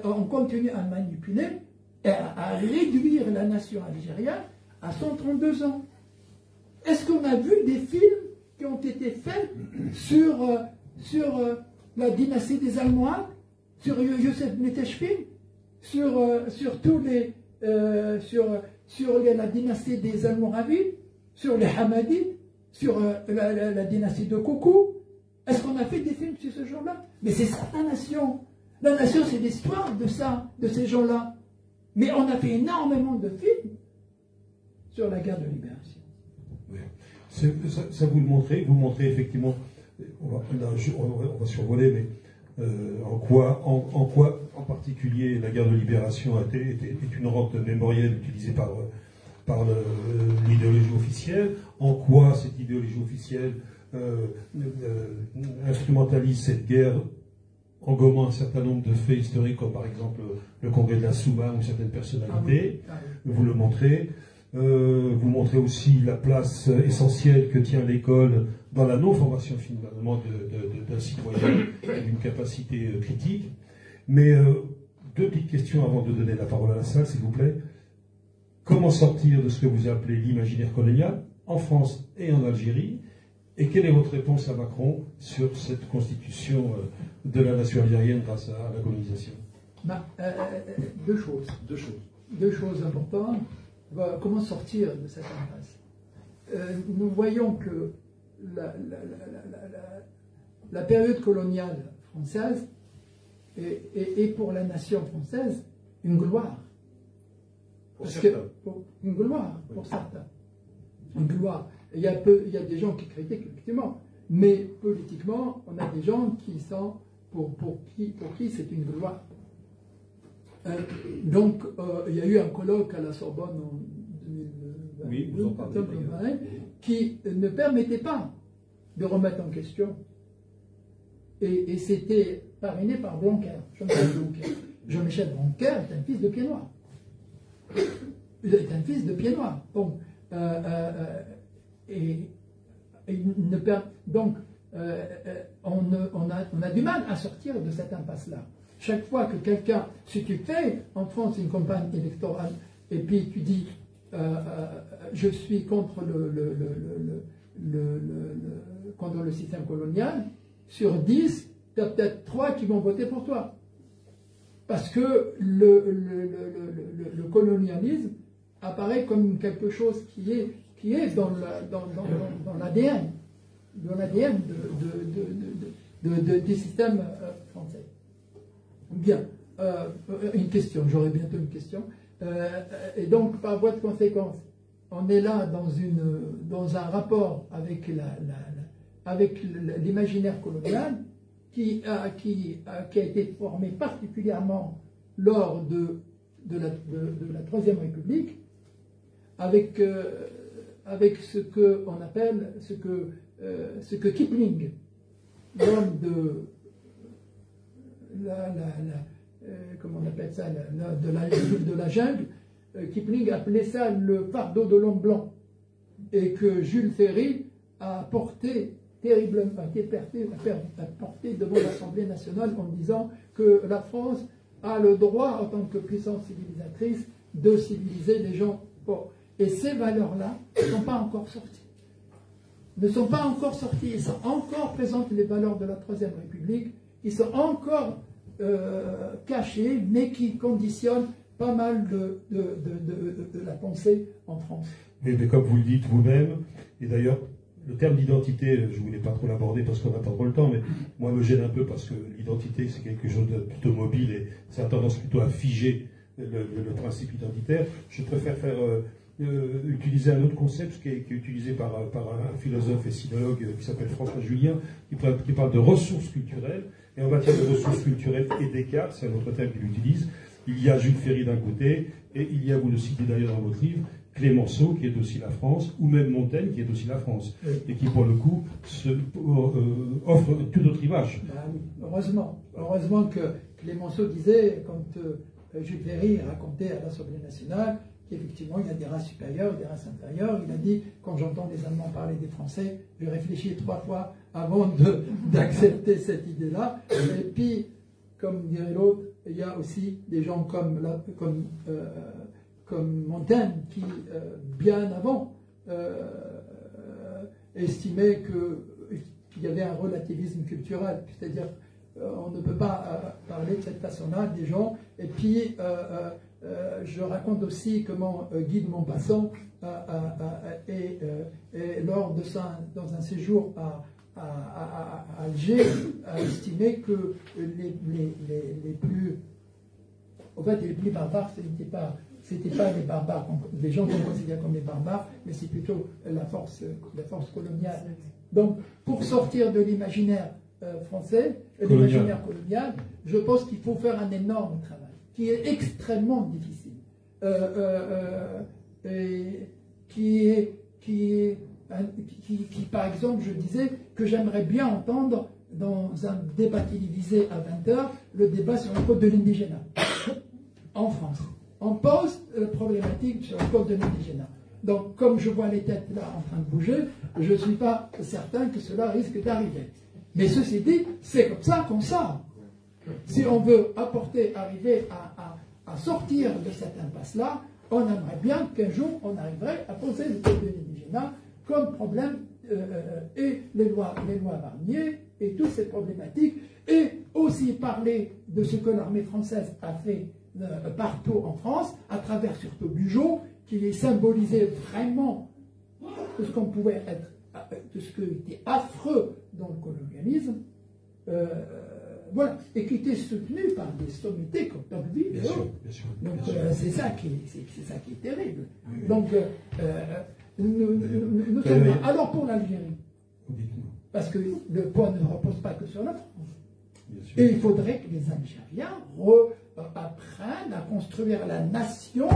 on continue à manipuler et à réduire la nation algérienne à 132 ans. Est-ce qu'on a vu des films qui ont été faits sur la dynastie des Almohades, sur Youssef Meteshfin, sur la dynastie des Almoravides, sur les Hamadides, sur la dynastie de Koukou? Est-ce qu'on a fait des films sur ce genre-là? Mais c'est ça la nation. La nation, c'est l'histoire de ça, de ces gens-là. Mais on a fait énormément de films sur la guerre de libération. Oui. Ça vous le montrez, effectivement, on va survoler, mais en quoi en particulier la guerre de libération est une rente mémorielle utilisée par l'idéologie officielle, en quoi cette idéologie officielle instrumentalise cette guerre en gommant un certain nombre de faits historiques, comme par exemple le congrès de la Souma ou certaines personnalités. Vous le montrez. Vous montrez aussi la place essentielle que tient l'école dans la non-formation finalement d'un citoyen et d'une capacité critique. Mais deux petites questions avant de donner la parole à la salle, s'il vous plaît. Comment sortir de ce que vous appelez l'imaginaire colonial en France et en Algérie? Et quelle est votre réponse à Macron sur cette constitution de la nation algérienne grâce à la colonisation? Deux choses. Deux choses importantes. Comment sortir de cette impasse? Nous voyons que la période coloniale française est pour la nation française une gloire. Une gloire pour certains. Une gloire. Il y a des gens qui critiquent, effectivement, mais politiquement, on a des gens qui sont pour qui c'est une gloire. Donc, il y a eu un colloque à la Sorbonne en 2020, oui, vous en parlez, qui ne permettait pas de remettre en question. Et c'était parrainé par Blanquer, Jean-Michel Blanquer est un fils de pied noir. Il est un fils de pied noir. Donc, on a du mal à sortir de cette impasse-là. Chaque fois que quelqu'un, si tu fais en France une campagne électorale et puis tu dis je suis contre contre le système colonial, sur 10, tu as peut-être 3 qui vont voter pour toi. Parce que le colonialisme apparaît comme quelque chose qui est dans l'ADN des systèmes français. Bien, une question, j'aurai bientôt une question. Et donc, par voie de conséquence, on est là dans un rapport avec l'imaginaire colonial qui a été formé particulièrement lors de la Troisième République, avec ce que on appelle, ce que Kipling, l'homme de comment on appelle ça, de la jungle, Kipling appelait ça le fardeau de l'homme blanc, et que Jules Ferry a porté terriblement, porté devant l'Assemblée nationale en disant que la France a le droit, en tant que puissance civilisatrice, de civiliser les gens pauvres. Et ces valeurs-là ne sont pas encore sorties. Ne sont pas encore sorties. Ils sont encore présentes, les valeurs de la Troisième République. Ils sont encore cachés, mais qui conditionnent pas mal de la pensée en France. Mais comme vous le dites vous-même, Et d'ailleurs, le terme d'identité, je ne voulais pas trop l'aborder parce qu'on n'a pas trop le temps, mais moi, me gêne un peu parce que l'identité, c'est quelque chose de plutôt mobile et ça a tendance plutôt à figer le principe identitaire. Je préfère utiliser un autre concept qui est utilisé par un philosophe et sinologue qui s'appelle François Julien, qui parle de ressources culturelles. Et en matière de ressources culturelles et Descartes, c'est un autre terme qu'il utilise, il y a Jules Ferry d'un côté, et il y a, vous le citez d'ailleurs dans votre livre, Clémenceau, qui est aussi la France, ou même Montaigne, qui est aussi la France, et qui, pour le coup, offre toute autre image. Ben oui, heureusement que Clémenceau disait, quand Jules Ferry racontait à l'Assemblée nationale, qu'effectivement, il y a des races supérieures, des races inférieures. Il a dit, quand j'entends les Allemands parler des Français, je réfléchis 3 fois avant d'accepter cette idée-là. Et puis, comme dirait l'autre, il y a aussi des gens comme Montaigne qui, bien avant, estimait qu'il y avait un relativisme culturel, c'est-à-dire on ne peut pas parler de cette façon-là des gens. Et puis, je raconte aussi comment Guy de Maupassant, dans un séjour à Alger, a estimé que les plus barbares, c'était pas les barbares, les gens qu'on considère comme les barbares, mais c'est plutôt la force coloniale. Donc, pour sortir de l'imaginaire français, l'imaginaire colonial, je pense qu'il faut faire un énorme travail, qui est extrêmement difficile, qui, par exemple, je disais que j'aimerais bien entendre dans un débat télévisé à 20h le débat sur le code de l'indigénat en France. On pose la problématique sur le code de l'indigénat. Donc, comme je vois les têtes là en train de bouger, je ne suis pas certain que cela risque d'arriver. Mais ceci dit, c'est comme ça qu'on sort. Si on veut arriver à sortir de cette impasse-là, on aimerait bien qu'un jour on arriverait à poser le code de l'indigénat comme problème et les lois Barnier et toutes ces problématiques, et aussi parler de ce que l'armée française a fait partout en France, à travers surtout Bugeaud, qui est symbolisé vraiment de ce qu'on pouvait être, de ce qui était affreux dans le colonialisme, voilà, et qui était soutenu par des sommités comme Tocqueville. Bien sûr, bien sûr. Donc c'est ça qui est terrible. Oui. Donc nous sommes là. Alors pour l'Algérie, parce que le poids ne repose pas que sur la France. Et il faudrait que les Algériens apprennent à construire la nation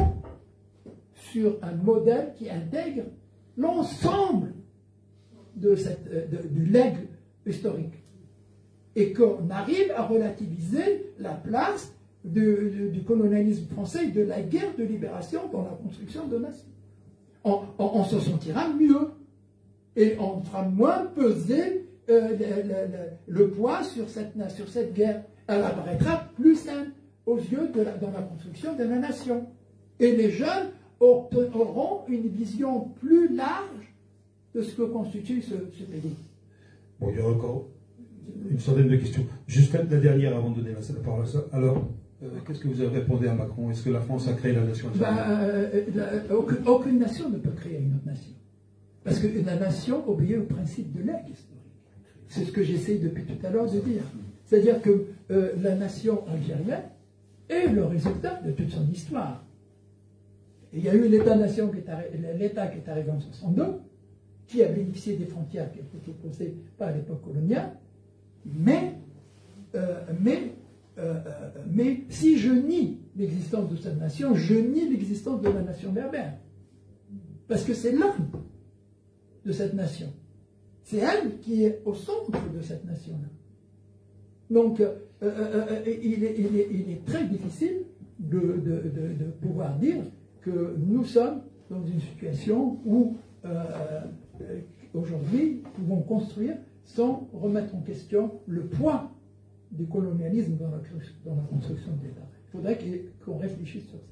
sur un modèle qui intègre l'ensemble du legs historique. Et qu'on arrive à relativiser la place du colonialisme français et de la guerre de libération dans la construction de nation. On se sentira mieux. Et on fera moins peser le poids sur cette guerre. Elle apparaîtra plus saine aux yeux dans la construction de la nation. Et les jeunes auront une vision plus large de ce que constitue ce pays. Bon, il y a encore une centaine de questions. Juste la dernière avant de donner la parole à ça. Alors, qu'est-ce que vous avez répondu à Macron? Est-ce que la France a créé la nation algérienne? Aucune nation ne peut créer une autre nation. Parce que la nation obéit au principe de legs historique. C'est ce que j'essaie depuis tout à l'heure de dire. C'est-à-dire que la nation algérienne est le résultat de toute son histoire. Il y a eu l'État-nation l'État qui est arrivé en 1962, qui a bénéficié des frontières qui ont été posées par l'époque coloniale, mais si je nie l'existence de cette nation, je nie l'existence de la nation berbère. Parce que c'est l'âme de cette nation. C'est elle qui est au centre de cette nation-là. Donc, il est très difficile de pouvoir dire que nous sommes dans une situation où, aujourd'hui, nous pouvons construire sans remettre en question le poids du colonialisme dans la construction de l'État. Il faudrait qu'on réfléchisse sur ça.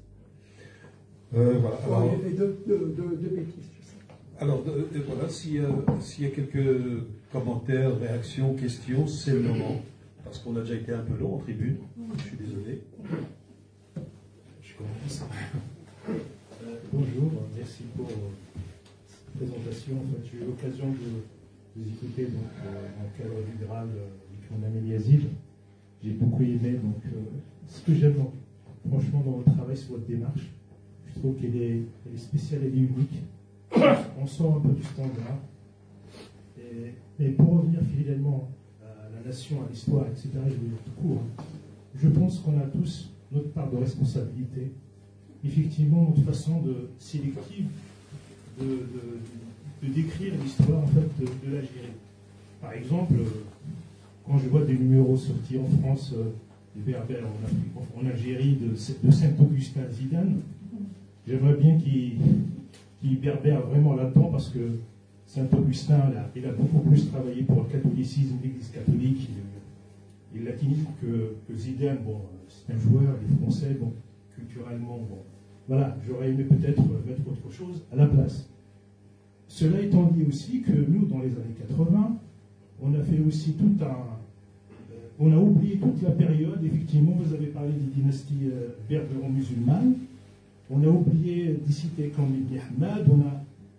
Voilà. Alors, j'ai fait deux bêtises. Alors, voilà, s'il y a quelques commentaires, réactions, questions, c'est le moment. Parce qu'on a déjà été un peu long en tribune. Je suis désolé. Je commence. Bonjour, merci pour présentation. En fait, j'ai eu l'occasion de vous écouter donc, dans le cadre du Graal du Commandant Yazid. J'ai beaucoup aimé. Donc, ce que j'aime franchement dans votre travail, c'est votre démarche. Je trouve qu'elle est spéciale, elle est unique. On sort un peu du standard. Mais pour revenir fidèlement à la nation, à l'histoire, etc., je vais dire tout court, je pense qu'on a tous notre part de responsabilité. Effectivement, notre façon sélective de décrire l'histoire en fait, de l'Algérie. Par exemple, quand je vois des numéros sortis en France, des Berbères en Algérie, de Saint-Augustin Zidane, j'aimerais bien qu'il berbère vraiment là-dedans parce que Saint-Augustin, il a beaucoup plus travaillé pour le catholicisme, l'Église catholique et le latinisme que Zidane. Bon, c'est un joueur, il est français, bon, culturellement, bon. Voilà, j'aurais aimé peut-être mettre autre chose à la place. Cela étant dit aussi que nous, dans les années 80, on a fait aussi on a oublié toute la période, effectivement, vous avez parlé des dynasties berbéro-musulmanes, on a oublié des cités comme Ibn Hamad,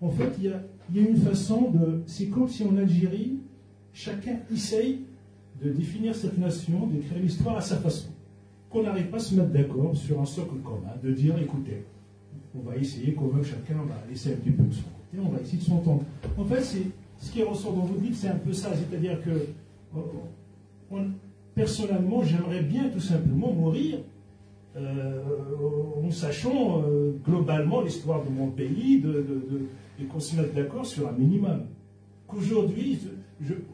en fait, il y a une façon c'est comme si en Algérie, chacun essaye de définir cette nation, d'écrire l'histoire à sa façon. Qu'on n'arrive pas à se mettre d'accord sur un socle commun, de dire, écoutez, on va essayer quand même, chacun va laisser un petit peu de son côté, on va essayer de s'entendre. En fait, ce qui ressort dans votre livre, c'est un peu ça, c'est-à-dire que, personnellement, j'aimerais bien tout simplement mourir en sachant globalement l'histoire de mon pays, et qu'on se mette d'accord sur un minimum. Qu'aujourd'hui,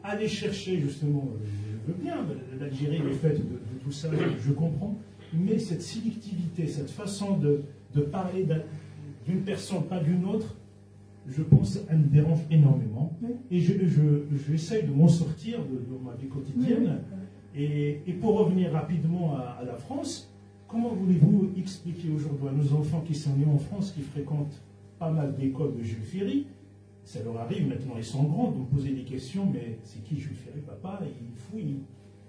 aller chercher justement, je veux bien, l'Algérie est faite de tout ça, je comprends, mais cette sélectivité, cette façon de parler d'une personne, pas d'une autre, je pense qu'elle me dérange énormément. Et j'essaye de m'en sortir de ma vie quotidienne. Et pour revenir rapidement à la France, comment voulez-vous expliquer aujourd'hui à nos enfants qui sont nés en France, qui fréquentent pas mal d'écoles de Jules Ferry, ça leur arrive maintenant, ils sont grands, de me poser des questions, mais c'est qui Jules Ferry, papa? Ils fouillent,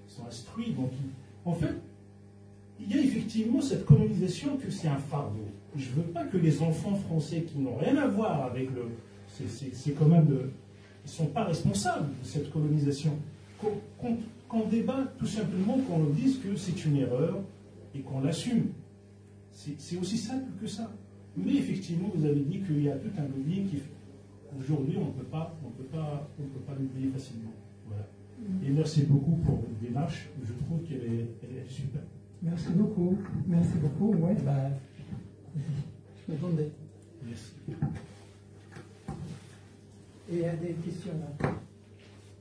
ils sont instruits. Donc en fait, il y a effectivement cette colonisation que c'est un fardeau. Je ne veux pas que les enfants français qui n'ont rien à voir avec c'est quand même ils ne sont pas responsables de cette colonisation. Qu'on débatte tout simplement, qu'on leur dise que c'est une erreur et qu'on l'assume. C'est aussi simple que ça. Mais effectivement, vous avez dit qu'il y a tout un lobbying qui fait. Aujourd'hui, on ne peut pas l'oublier facilement. Voilà. Et merci beaucoup pour votre démarche. Je trouve qu'elle est super. Merci beaucoup. Merci beaucoup. Ouais, bah, je m'attendais. Merci. Et il y a des questions là.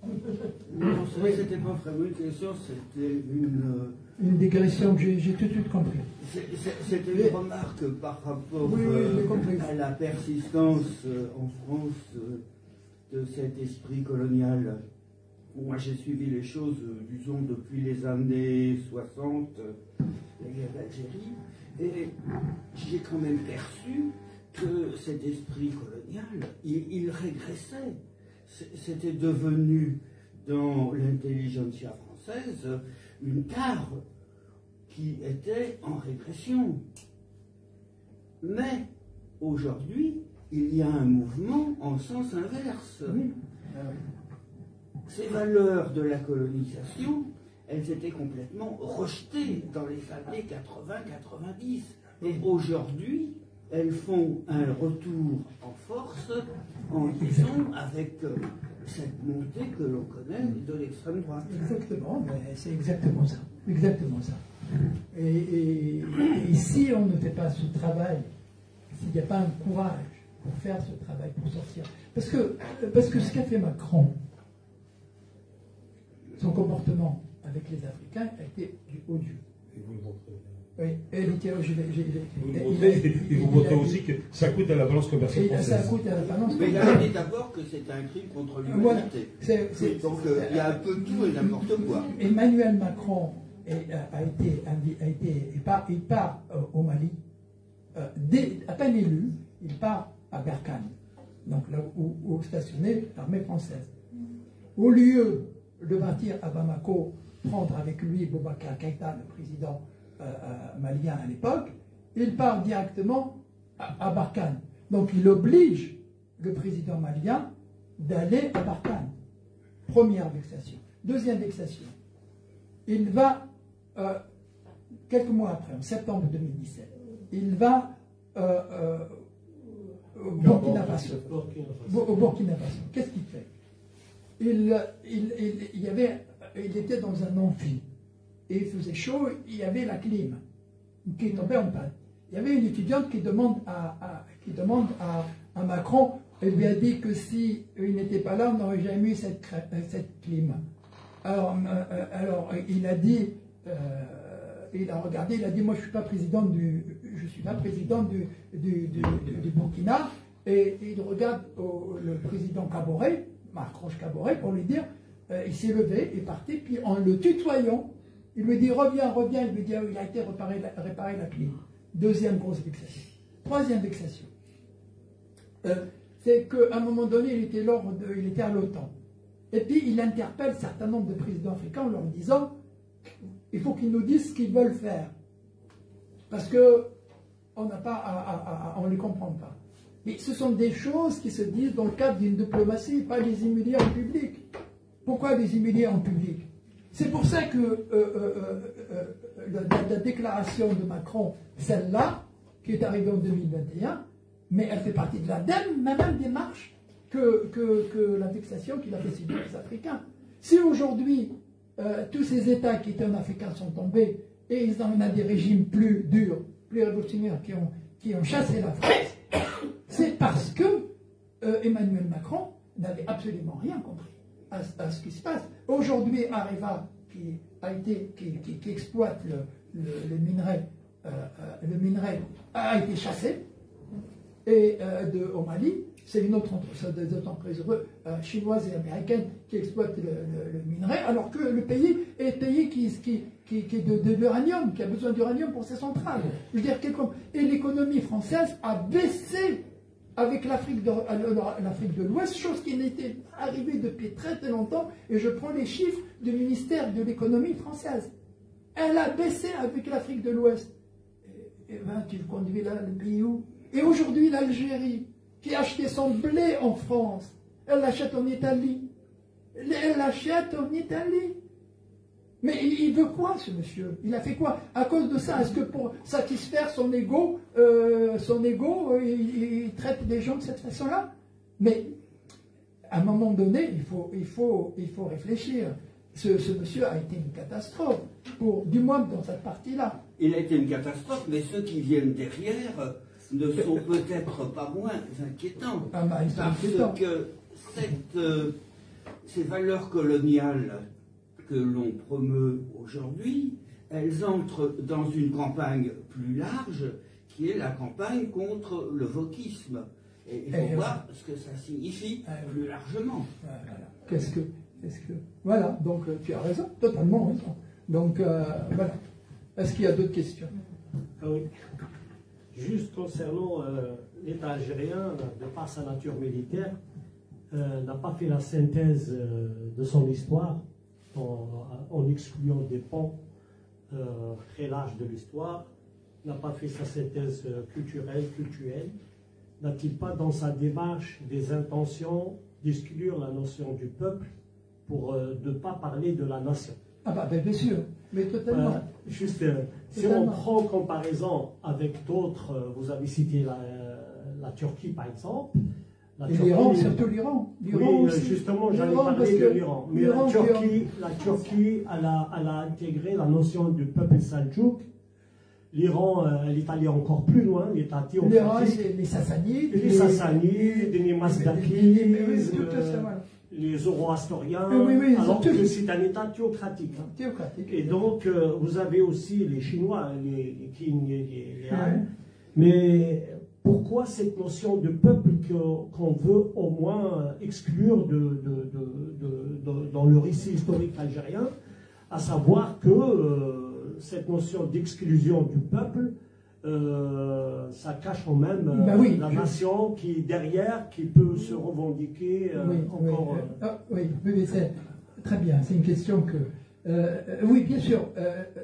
Non, c'était pas vraiment une question, c'était une digression que j'ai tout de suite compris. C'était une remarque par rapport à la persistance en France de cet esprit colonial. Moi, j'ai suivi les choses, disons, depuis les années 60, la guerre d'Algérie, et j'ai quand même perçu que cet esprit colonial, il régressait. C'était devenu, dans l'intelligentsia française, une tare qui était en régression. Mais, aujourd'hui, il y a un mouvement en sens inverse. Oui. Ces valeurs de la colonisation, elles étaient complètement rejetées dans les années 80-90. Et aujourd'hui, elles font un retour en force en liaison avec cette montée que l'on connaît de l'extrême droite. Exactement, c'est exactement ça. Exactement ça. Et si on ne fait pas ce travail, s'il n'y a pas un courage pour faire ce travail, pour sortir. Parce que ce qu'a fait Macron, son comportement avec les Africains a été du odieux. Et vous le montrez. Oui, et vous montrez aussi que ça coûte à la balance commerciale française. Ça coûte à la balance mais il a dit d'abord que c'est un crime contre l'humanité. Voilà. Donc il y a un peu tout et n'importe quoi. Emmanuel Macron il part au Mali, à peine élu, il part à Berkane, donc là où stationnait l'armée française. Au lieu de partir à Bamako, prendre avec lui Boubacar Keïta, le président malien à l'époque, il part directement à Barkhane. Donc il oblige le président malien d'aller à Barkhane. Première vexation. Deuxième vexation. Il va, quelques mois après, en septembre 2017, il va au Burkina Faso. Au Burkina Faso. Qu'est-ce qu'il fait? Il était dans un amphi. Et il faisait chaud, il y avait la clim qui tombait en panne. Il y avait une étudiante qui demande à Macron, elle lui a dit que si il n'était pas là, on n'aurait jamais eu cette clim. Alors il a dit, il a regardé, il a dit, moi je ne suis pas président du Burkina, et il regarde le président Kaboré, Marc-Roch Kaboré, pour lui dire, il s'est levé, il est parti, puis en le tutoyant, il lui dit reviens, il lui dit il a été réparé la clim. Deuxième grosse vexation. Troisième vexation, c'est qu'à un moment donné, il était à l'OTAN. Et puis il interpelle un certain nombre de présidents africains en leur disant il faut qu'ils nous disent ce qu'ils veulent faire. Parce qu'on ne les comprend pas. Mais ce sont des choses qui se disent dans le cadre d'une diplomatie, pas les humilier en public. Pourquoi les humilier en public? C'est pour ça que la déclaration de Macron, celle-là, qui est arrivée en 2021, mais elle fait partie de la même démarche que la vexation qu'il a fait subir les Africains. Si aujourd'hui, tous ces États qui étaient en Afrique sont tombés, et ils ont des régimes plus durs, plus révolutionnaires, qui ont chassé la France, c'est parce que Emmanuel Macron n'avait absolument rien compris à ce qui se passe. Aujourd'hui, Areva, qui exploite le minerai, a été chassé, et au Mali, c'est une autre entreprise chinoise et américaine qui exploite le minerai, alors que le pays est pays qui de l'uranium, qui a besoin d'uranium pour ses centrales. Je veux dire, et l'économie française a baissé avec l'Afrique de l'Ouest, chose qui n'était arrivée depuis très très longtemps, et je prends les chiffres du ministère de l'économie française. Elle a baissé avec l'Afrique de l'Ouest. Et ben, tu conduis là le pays où? Et aujourd'hui, l'Algérie, qui a acheté son blé en France, elle l'achète en Italie. Elle l'achète en Italie. Mais il veut quoi, ce monsieur? Il a fait quoi? À cause de ça, est-ce que pour satisfaire son ego, il traite des gens de cette façon-là? Mais à un moment donné, il faut réfléchir. Ce monsieur a été une catastrophe, du moins dans cette partie-là. Il a été une catastrophe, mais ceux qui viennent derrière ne sont peut-être pas moins inquiétants. Ah bah, parce que ces valeurs coloniales que l'on promeut aujourd'hui, elles entrent dans une campagne plus large, qui est la campagne contre le wokisme. Et il faut voir ce que ça signifie plus largement. Voilà. Voilà, donc tu as raison, totalement raison. Donc voilà. Est-ce qu'il y a d'autres questions? Ah oui. Juste concernant l'État algérien, de par sa nature militaire, n'a pas fait la synthèse de son histoire en excluant des pans très larges de l'histoire, n'a pas fait sa synthèse culturelle. N'a-t-il pas dans sa démarche des intentions d'exclure la notion du peuple pour ne pas parler de la nation? Ah bah bien sûr, mais totalement. Voilà. Juste, si on prend en comparaison avec d'autres, vous avez cité la Turquie par exemple. L'Iran, surtout l'Iran. Oui, justement, j'allais parler de l'Iran. Mais la Turquie, elle a intégré la notion du peuple Selçuk. L'Iran, elle est allée encore plus loin, elle est allée l'Iran, c'est les Sassanides. Les Sassanides, les Mazdakides, les Zoroastriens, alors que c'est un État théocratique. Et donc, vous avez aussi les Chinois, les Qing, les Han. Mais pourquoi cette notion de peuple qu'on veut au moins exclure dans le récit historique algérien, à savoir que cette notion d'exclusion du peuple, ça cache quand même la nation qui derrière, qui peut se revendiquer encore. Oui, c'est très bien, c'est une question que... oui, bien sûr,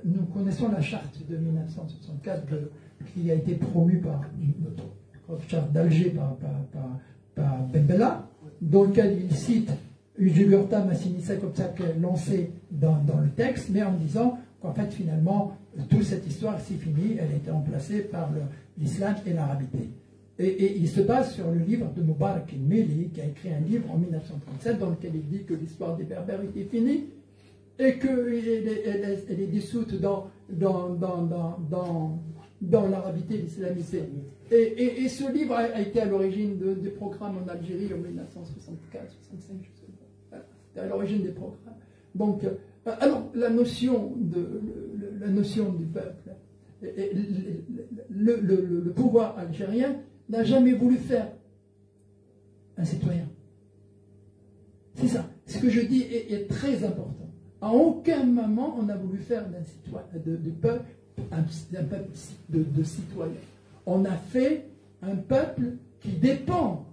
nous connaissons la charte de 1964 qui a été promue par notre charte d'Alger Ben Bella, dans lequel il cite Jugurtha Massinissa comme ça qu'elle est lancée dans le texte, mais en disant qu'en fait finalement toute cette histoire c'est fini, elle a été remplacée par l'islam et l'arabité. Et il se base sur le livre de Mubarak el-Meli, qui a écrit un livre en 1937 dans lequel il dit que l'histoire des Berbères était finie et qu'elle est dissoute dans l'arabité, l'islamité. Et ce livre a été à l'origine des programmes en Algérie en 1964-65, je sais pas. C'était à l'origine des programmes. Donc, alors la notion du peuple, le pouvoir algérien n'a jamais voulu faire un citoyen. C'est ça. Ce que je dis est très important. À aucun moment on a voulu faire du peuple un peuple de citoyens. On a fait un peuple qui dépend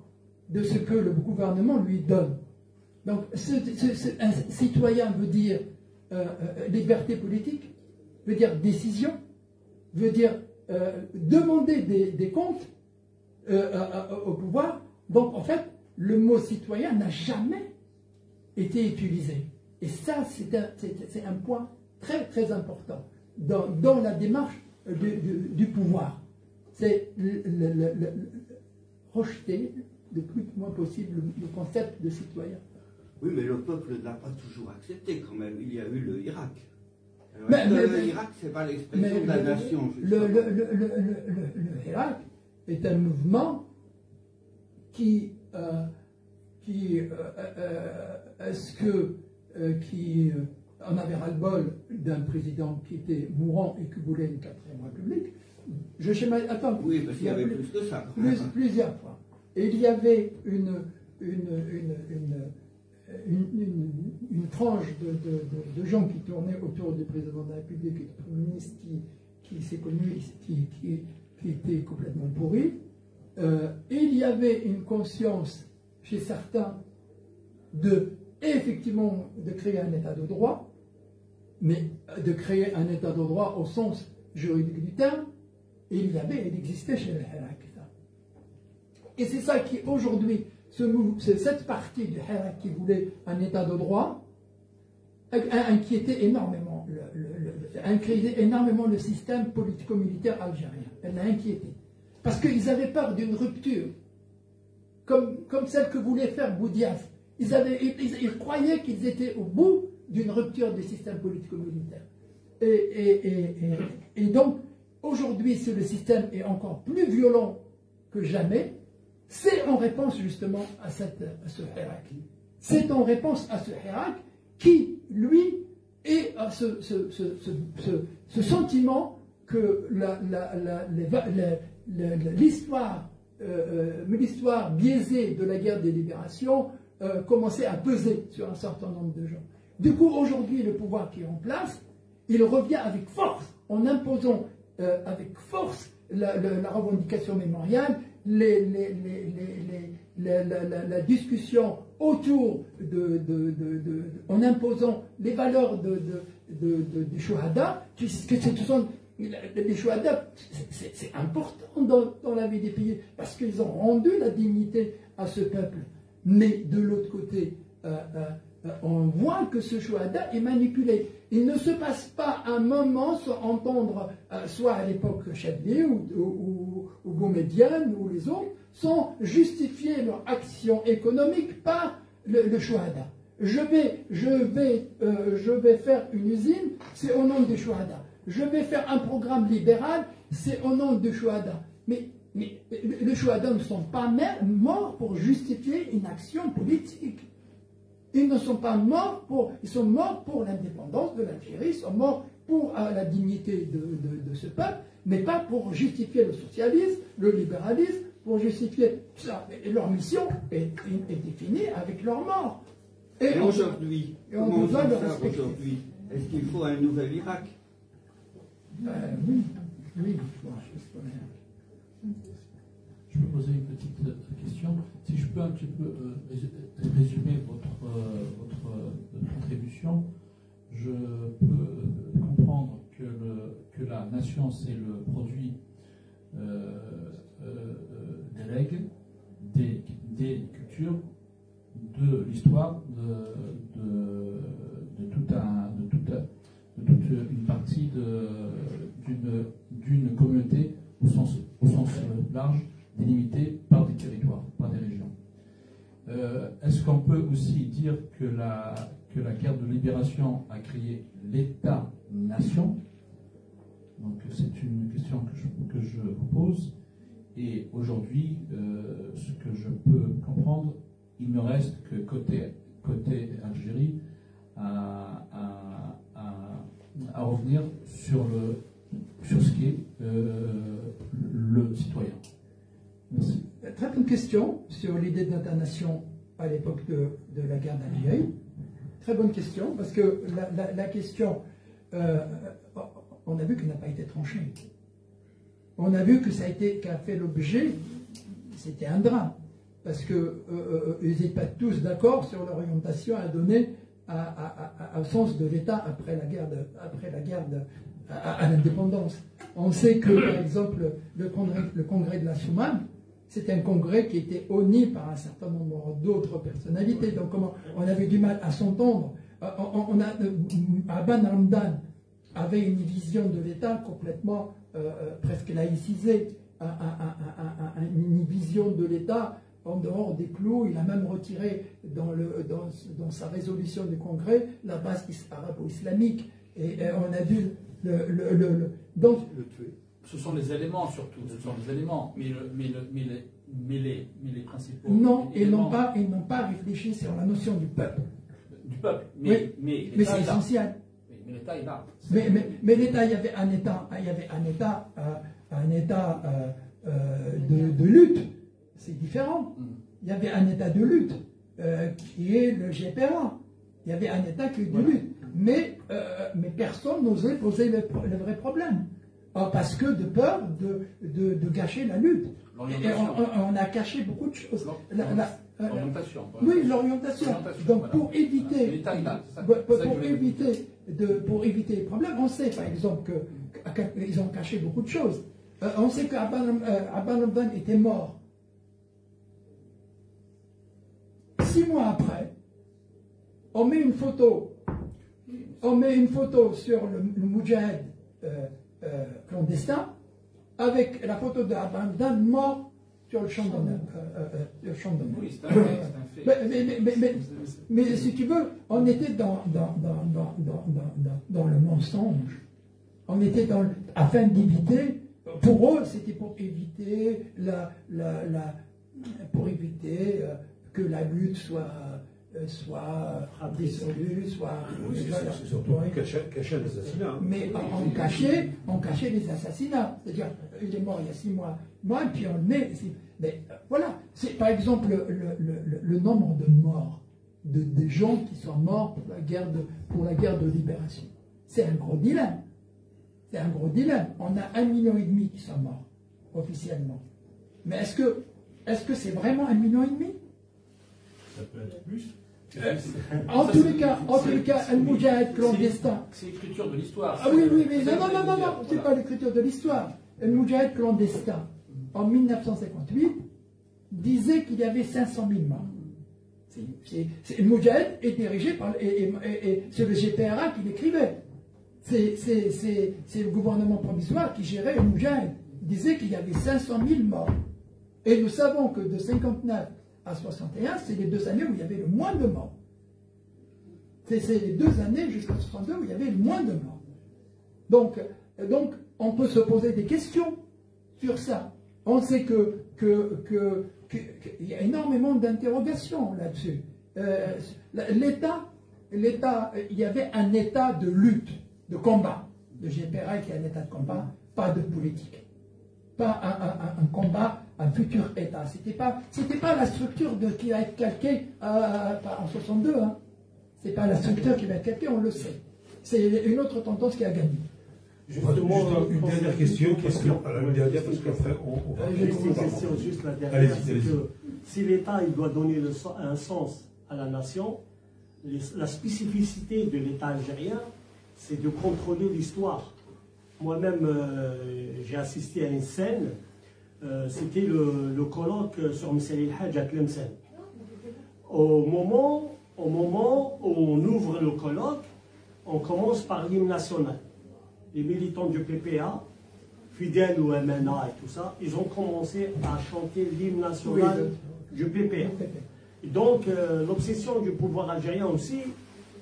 de ce que le gouvernement lui donne. Donc, un citoyen veut dire liberté politique, veut dire décision, veut dire demander des comptes au pouvoir. Donc, en fait, le mot citoyen n'a jamais été utilisé. Et ça, c'est un point très, très important dans la démarche du pouvoir. C'est rejeter le plus loin possible le concept de citoyen. Oui, mais le peuple ne l'a pas toujours accepté quand même. Il y a eu le Irak. Le Irak, ce n'est pas l'expression de la nation. Le Irak est un mouvement qui on avait ras-le-bol d'un président qui était mourant et qui voulait une 4e République. Attends, oui, parce qu'il y avait plus que ça. Plusieurs fois. Et il y avait une tranche de gens qui tournaient autour du président de la République et du Premier ministre qui s'est connu, qui était complètement pourri. Et il y avait une conscience chez certains effectivement de créer un état de droit, mais de créer un état de droit au sens juridique du terme, et il existait chez les Hirak. Et c'est ça qui aujourd'hui, cette partie du Hirak qui voulait un état de droit, inquiétait énormément le système politico-militaire algérien. Elle l'a inquiété. Parce qu'ils avaient peur d'une rupture, comme celle que voulait faire Boudiaf. Ils croyaient qu'ils étaient au bout d'une rupture du système politico-militaire. Et donc, aujourd'hui, si le système est encore plus violent que jamais, c'est en réponse justement à ce Hirak. C'est en réponse à ce Hirak qui, lui, a ce sentiment que l'histoire biaisée de la guerre des libérations commençait à peser sur un certain nombre de gens. Du coup, aujourd'hui, le pouvoir qui est en place, il revient avec force, en imposant avec force la revendication mémoriale, la discussion autour en imposant les valeurs des Shuhada, puisque les Shuhada, c'est important dans la vie des pays, parce qu'ils ont rendu la dignité à ce peuple. Mais de l'autre côté, on voit que ce Shuhada est manipulé. Il ne se passe pas un moment sans entendre, soit à l'époque Chadli ou Goumédiane ou les autres, sans justifier leur action économique par le Shuhada. Je vais faire une usine, c'est au nom des Shuhada. Je vais faire un programme libéral, c'est au nom des Shuhada. Mais les Shuhada ne sont pas morts pour justifier une action politique. Ils ne sont pas morts ils sont morts pour l'indépendance de l'Algérie, ils sont morts pour la dignité de ce peuple, mais pas pour justifier le socialisme, le libéralisme, pour justifier ça. Et leur mission est définie avec leur mort. Et aujourd'hui, comment on fait ça aujourd'hui? Est-ce qu'il faut un nouvel Irak? Oui. Je peux poser une petite question. Si je peux un petit peu résumer votre contribution, je peux comprendre que la nation, c'est le produit des règles, des et culture de l'histoire de toute une partie d'une communauté au sens large, délimitée par des territoires, par des régions. Est-ce qu'on peut aussi dire que la guerre de libération a créé l'État-nation? Donc c'est une question que je vous pose. Et aujourd'hui, ce que je peux comprendre, il ne reste que côté Algérie à revenir sur ce qu'est le citoyen. Merci. Très bonne question sur l'idée d'État-nation à l'époque de la guerre d'Algérie. Très bonne question, parce que la question, on a vu qu'elle n'a pas été tranchée. On a vu que qu'a fait l'objet, c'était un drame, parce qu'ils n'étaient pas tous d'accord sur l'orientation à donner au sens de l'État après la guerre à l'indépendance. On sait que, par exemple, le congrès de la Soumane, c'est un congrès qui était honni par un certain nombre d'autres personnalités. Donc, on avait du mal à s'entendre. Aban Hamdan avait une vision de l'État complètement presque laïcisée, une vision de l'État en dehors des clous. Il a même retiré dans sa résolution du Congrès la base arabo-islamique. Et on a dû le tuer. Ce sont les éléments surtout, ce sont les éléments, mais les principaux. Non, ils n'ont pas réfléchi sur la notion du peuple. Du peuple, mais c'est essentiel. Mais l'État est là. Mais l'État, il y avait un État de lutte. C'est différent. Il y avait un État de lutte qui est le GPA. Il y avait un État qui est de lutte. Mais personne n'osait poser le vrai problème. Parce que de peur de gâcher la lutte. Et on a caché beaucoup de choses. L'orientation. Oui, l'orientation. Donc pour éviter les problèmes, on sait par exemple qu'ils ont caché beaucoup de choses. On sait qu'Aban Hamdan était mort. 6 mois après, on met une photo sur le Moudjahid clandestin avec la photo d'Aban Hamdan mort sur le champ d'honneur. Oui, c'est un fait. Mais si tu veux, on était dans le mensonge. On était afin d'éviter, pour eux, c'était pour éviter que la lutte soit dissolue, c'est surtout cacher les assassinats. Mais on cachait les assassinats. C'est-à-dire, il est mort il y a 6 mois, et puis on le met. Mais voilà, c'est par exemple le nombre de morts, des gens qui sont morts pour la guerre de libération. C'est un gros dilemme. C'est un gros dilemme. On a 1,5 million qui sont morts, officiellement. Mais est-ce que c'est vraiment 1,5 million? Ça peut être plus. En tous les cas, un Moudjahid clandestin. C'est l'écriture de l'histoire. Ah oui, mais non, c'est pas l'écriture de l'histoire. Un Moudjahid clandestin, en 1958, disait qu'il y avait 500 000 morts. Le Moudjahid est dirigé par. Et c'est le GPRA qui l'écrivait. C'est le gouvernement provisoire qui gérait le Moudjahid. Il disait qu'il y avait 500 000 morts. Et nous savons que de 59 à 61, c'est les 2 années où il y avait le moins de morts. C'est les 2 années jusqu'à 62 où il y avait le moins de morts. Donc, on peut se poser des questions sur ça. On sait qu'il y a énormément d'interrogations là-dessus. L'État, il y avait un état de lutte, de combat. Le GPRA qui est un état de combat, pas de politique. Pas un combat, un futur État. C'était pas la structure qui va être calquée en 62. Hein. C'est pas la structure qui va être calquée, on le sait. C'est une autre tendance qui a gagné. Une dernière question. Une dernière, parce qu'après, on va... Juste une question, juste la dernière. C'est que si l'État il doit donner un sens à la nation, la spécificité de l'État algérien, c'est de contrôler l'histoire. Moi-même, j'ai assisté à une scène c'était le colloque sur Messel el-Hajj à Tlemcen. Au moment où on ouvre le colloque, on commence par l'hymne national. Les militants du PPA, fidèles au MNA et tout ça, ils ont commencé à chanter l'hymne national du PPA. Et donc, l'obsession du pouvoir algérien aussi,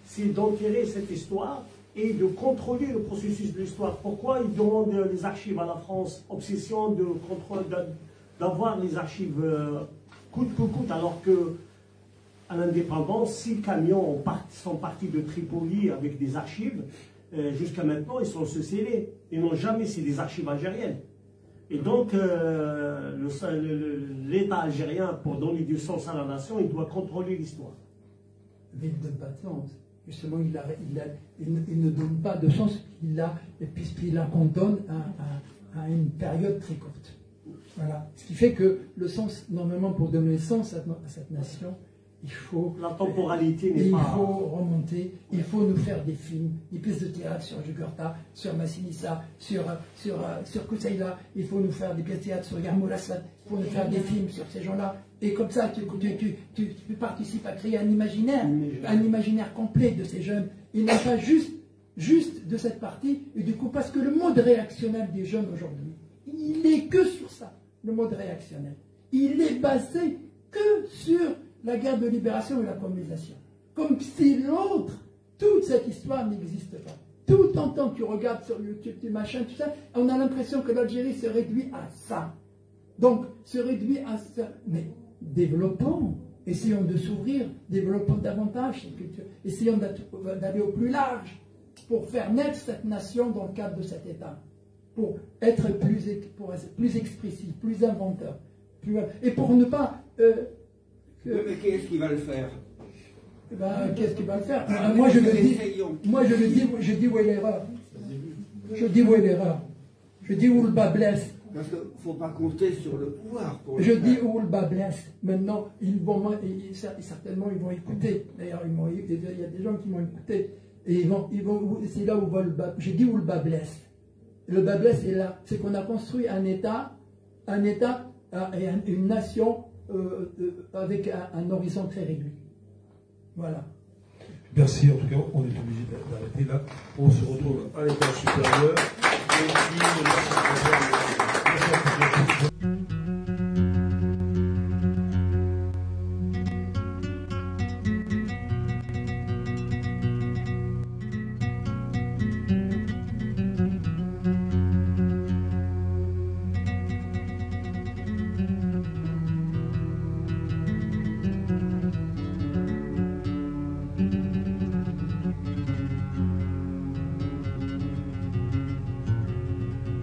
c'est d'enterrer cette histoire et de contrôler le processus de l'histoire. Pourquoi ils demandent les archives à la France? Obsession de contrôle, d'avoir les archives coûte que coûte, alors que à l'indépendance, 6 camions sont partis de Tripoli avec des archives. Jusqu'à maintenant, ils sont scellés. Ils n'ont jamais, c'est des archives algériennes. Et donc, l'État algérien, pour donner du sens à la nation, il doit contrôler l'histoire. Mais il ne donne pas de sens. Justement, il ne donne pas de sens, puisqu'il la condamne à une période très courte. Voilà. Ce qui fait que le sens, normalement, pour donner sens à cette nation, il faut... La temporalité n'est pas... Il faut remonter, il faut nous faire des films, des pièces de théâtre sur Jugurtha, sur Massinissa, sur Koussaïla, il faut nous faire des pièces de théâtre sur Yarmoul Assad, il faut nous faire des films sur ces gens-là. Et comme ça, tu participes à créer un imaginaire complet de ces jeunes. Il n'est pas juste de cette partie, et du coup, parce que le mode réactionnel des jeunes aujourd'hui, il n'est que sur ça, le mode réactionnel. Il est basé que sur la guerre de libération et la colonisation. Comme si l'autre, toute cette histoire n'existe pas. Tout le temps que tu regardes sur YouTube, du machin, tout ça, on a l'impression que l'Algérie se réduit à ça. Donc, se réduit à ça. Mais développons, essayons de s'ouvrir, développons davantage cette culture, essayons d'aller au plus large pour faire naître cette nation dans le cadre de cet État, pour être plus expressif, plus inventeur, et pour ne pas... Oui, mais qui est-ce qui va le faire? Qu'est-ce qu'il va le faire? Moi, je dis où est l'erreur. Je dis où est l'erreur. Je dis où le bas blesse. Parce qu'il ne faut pas compter sur le pouvoir pour le Je faire. dis où le bas blesse. Maintenant, certainement, ils vont écouter. D'ailleurs, il y a des gens qui m'ont écouté. Et c'est là où va le bas. Je dis où le bas blesse. Le bas blesse est là. C'est qu'on a construit un État et une nation avec un horizon très réduit. Voilà. Merci, en tout cas, on est obligé d'arrêter là. On se retrouve à l'étage supérieur.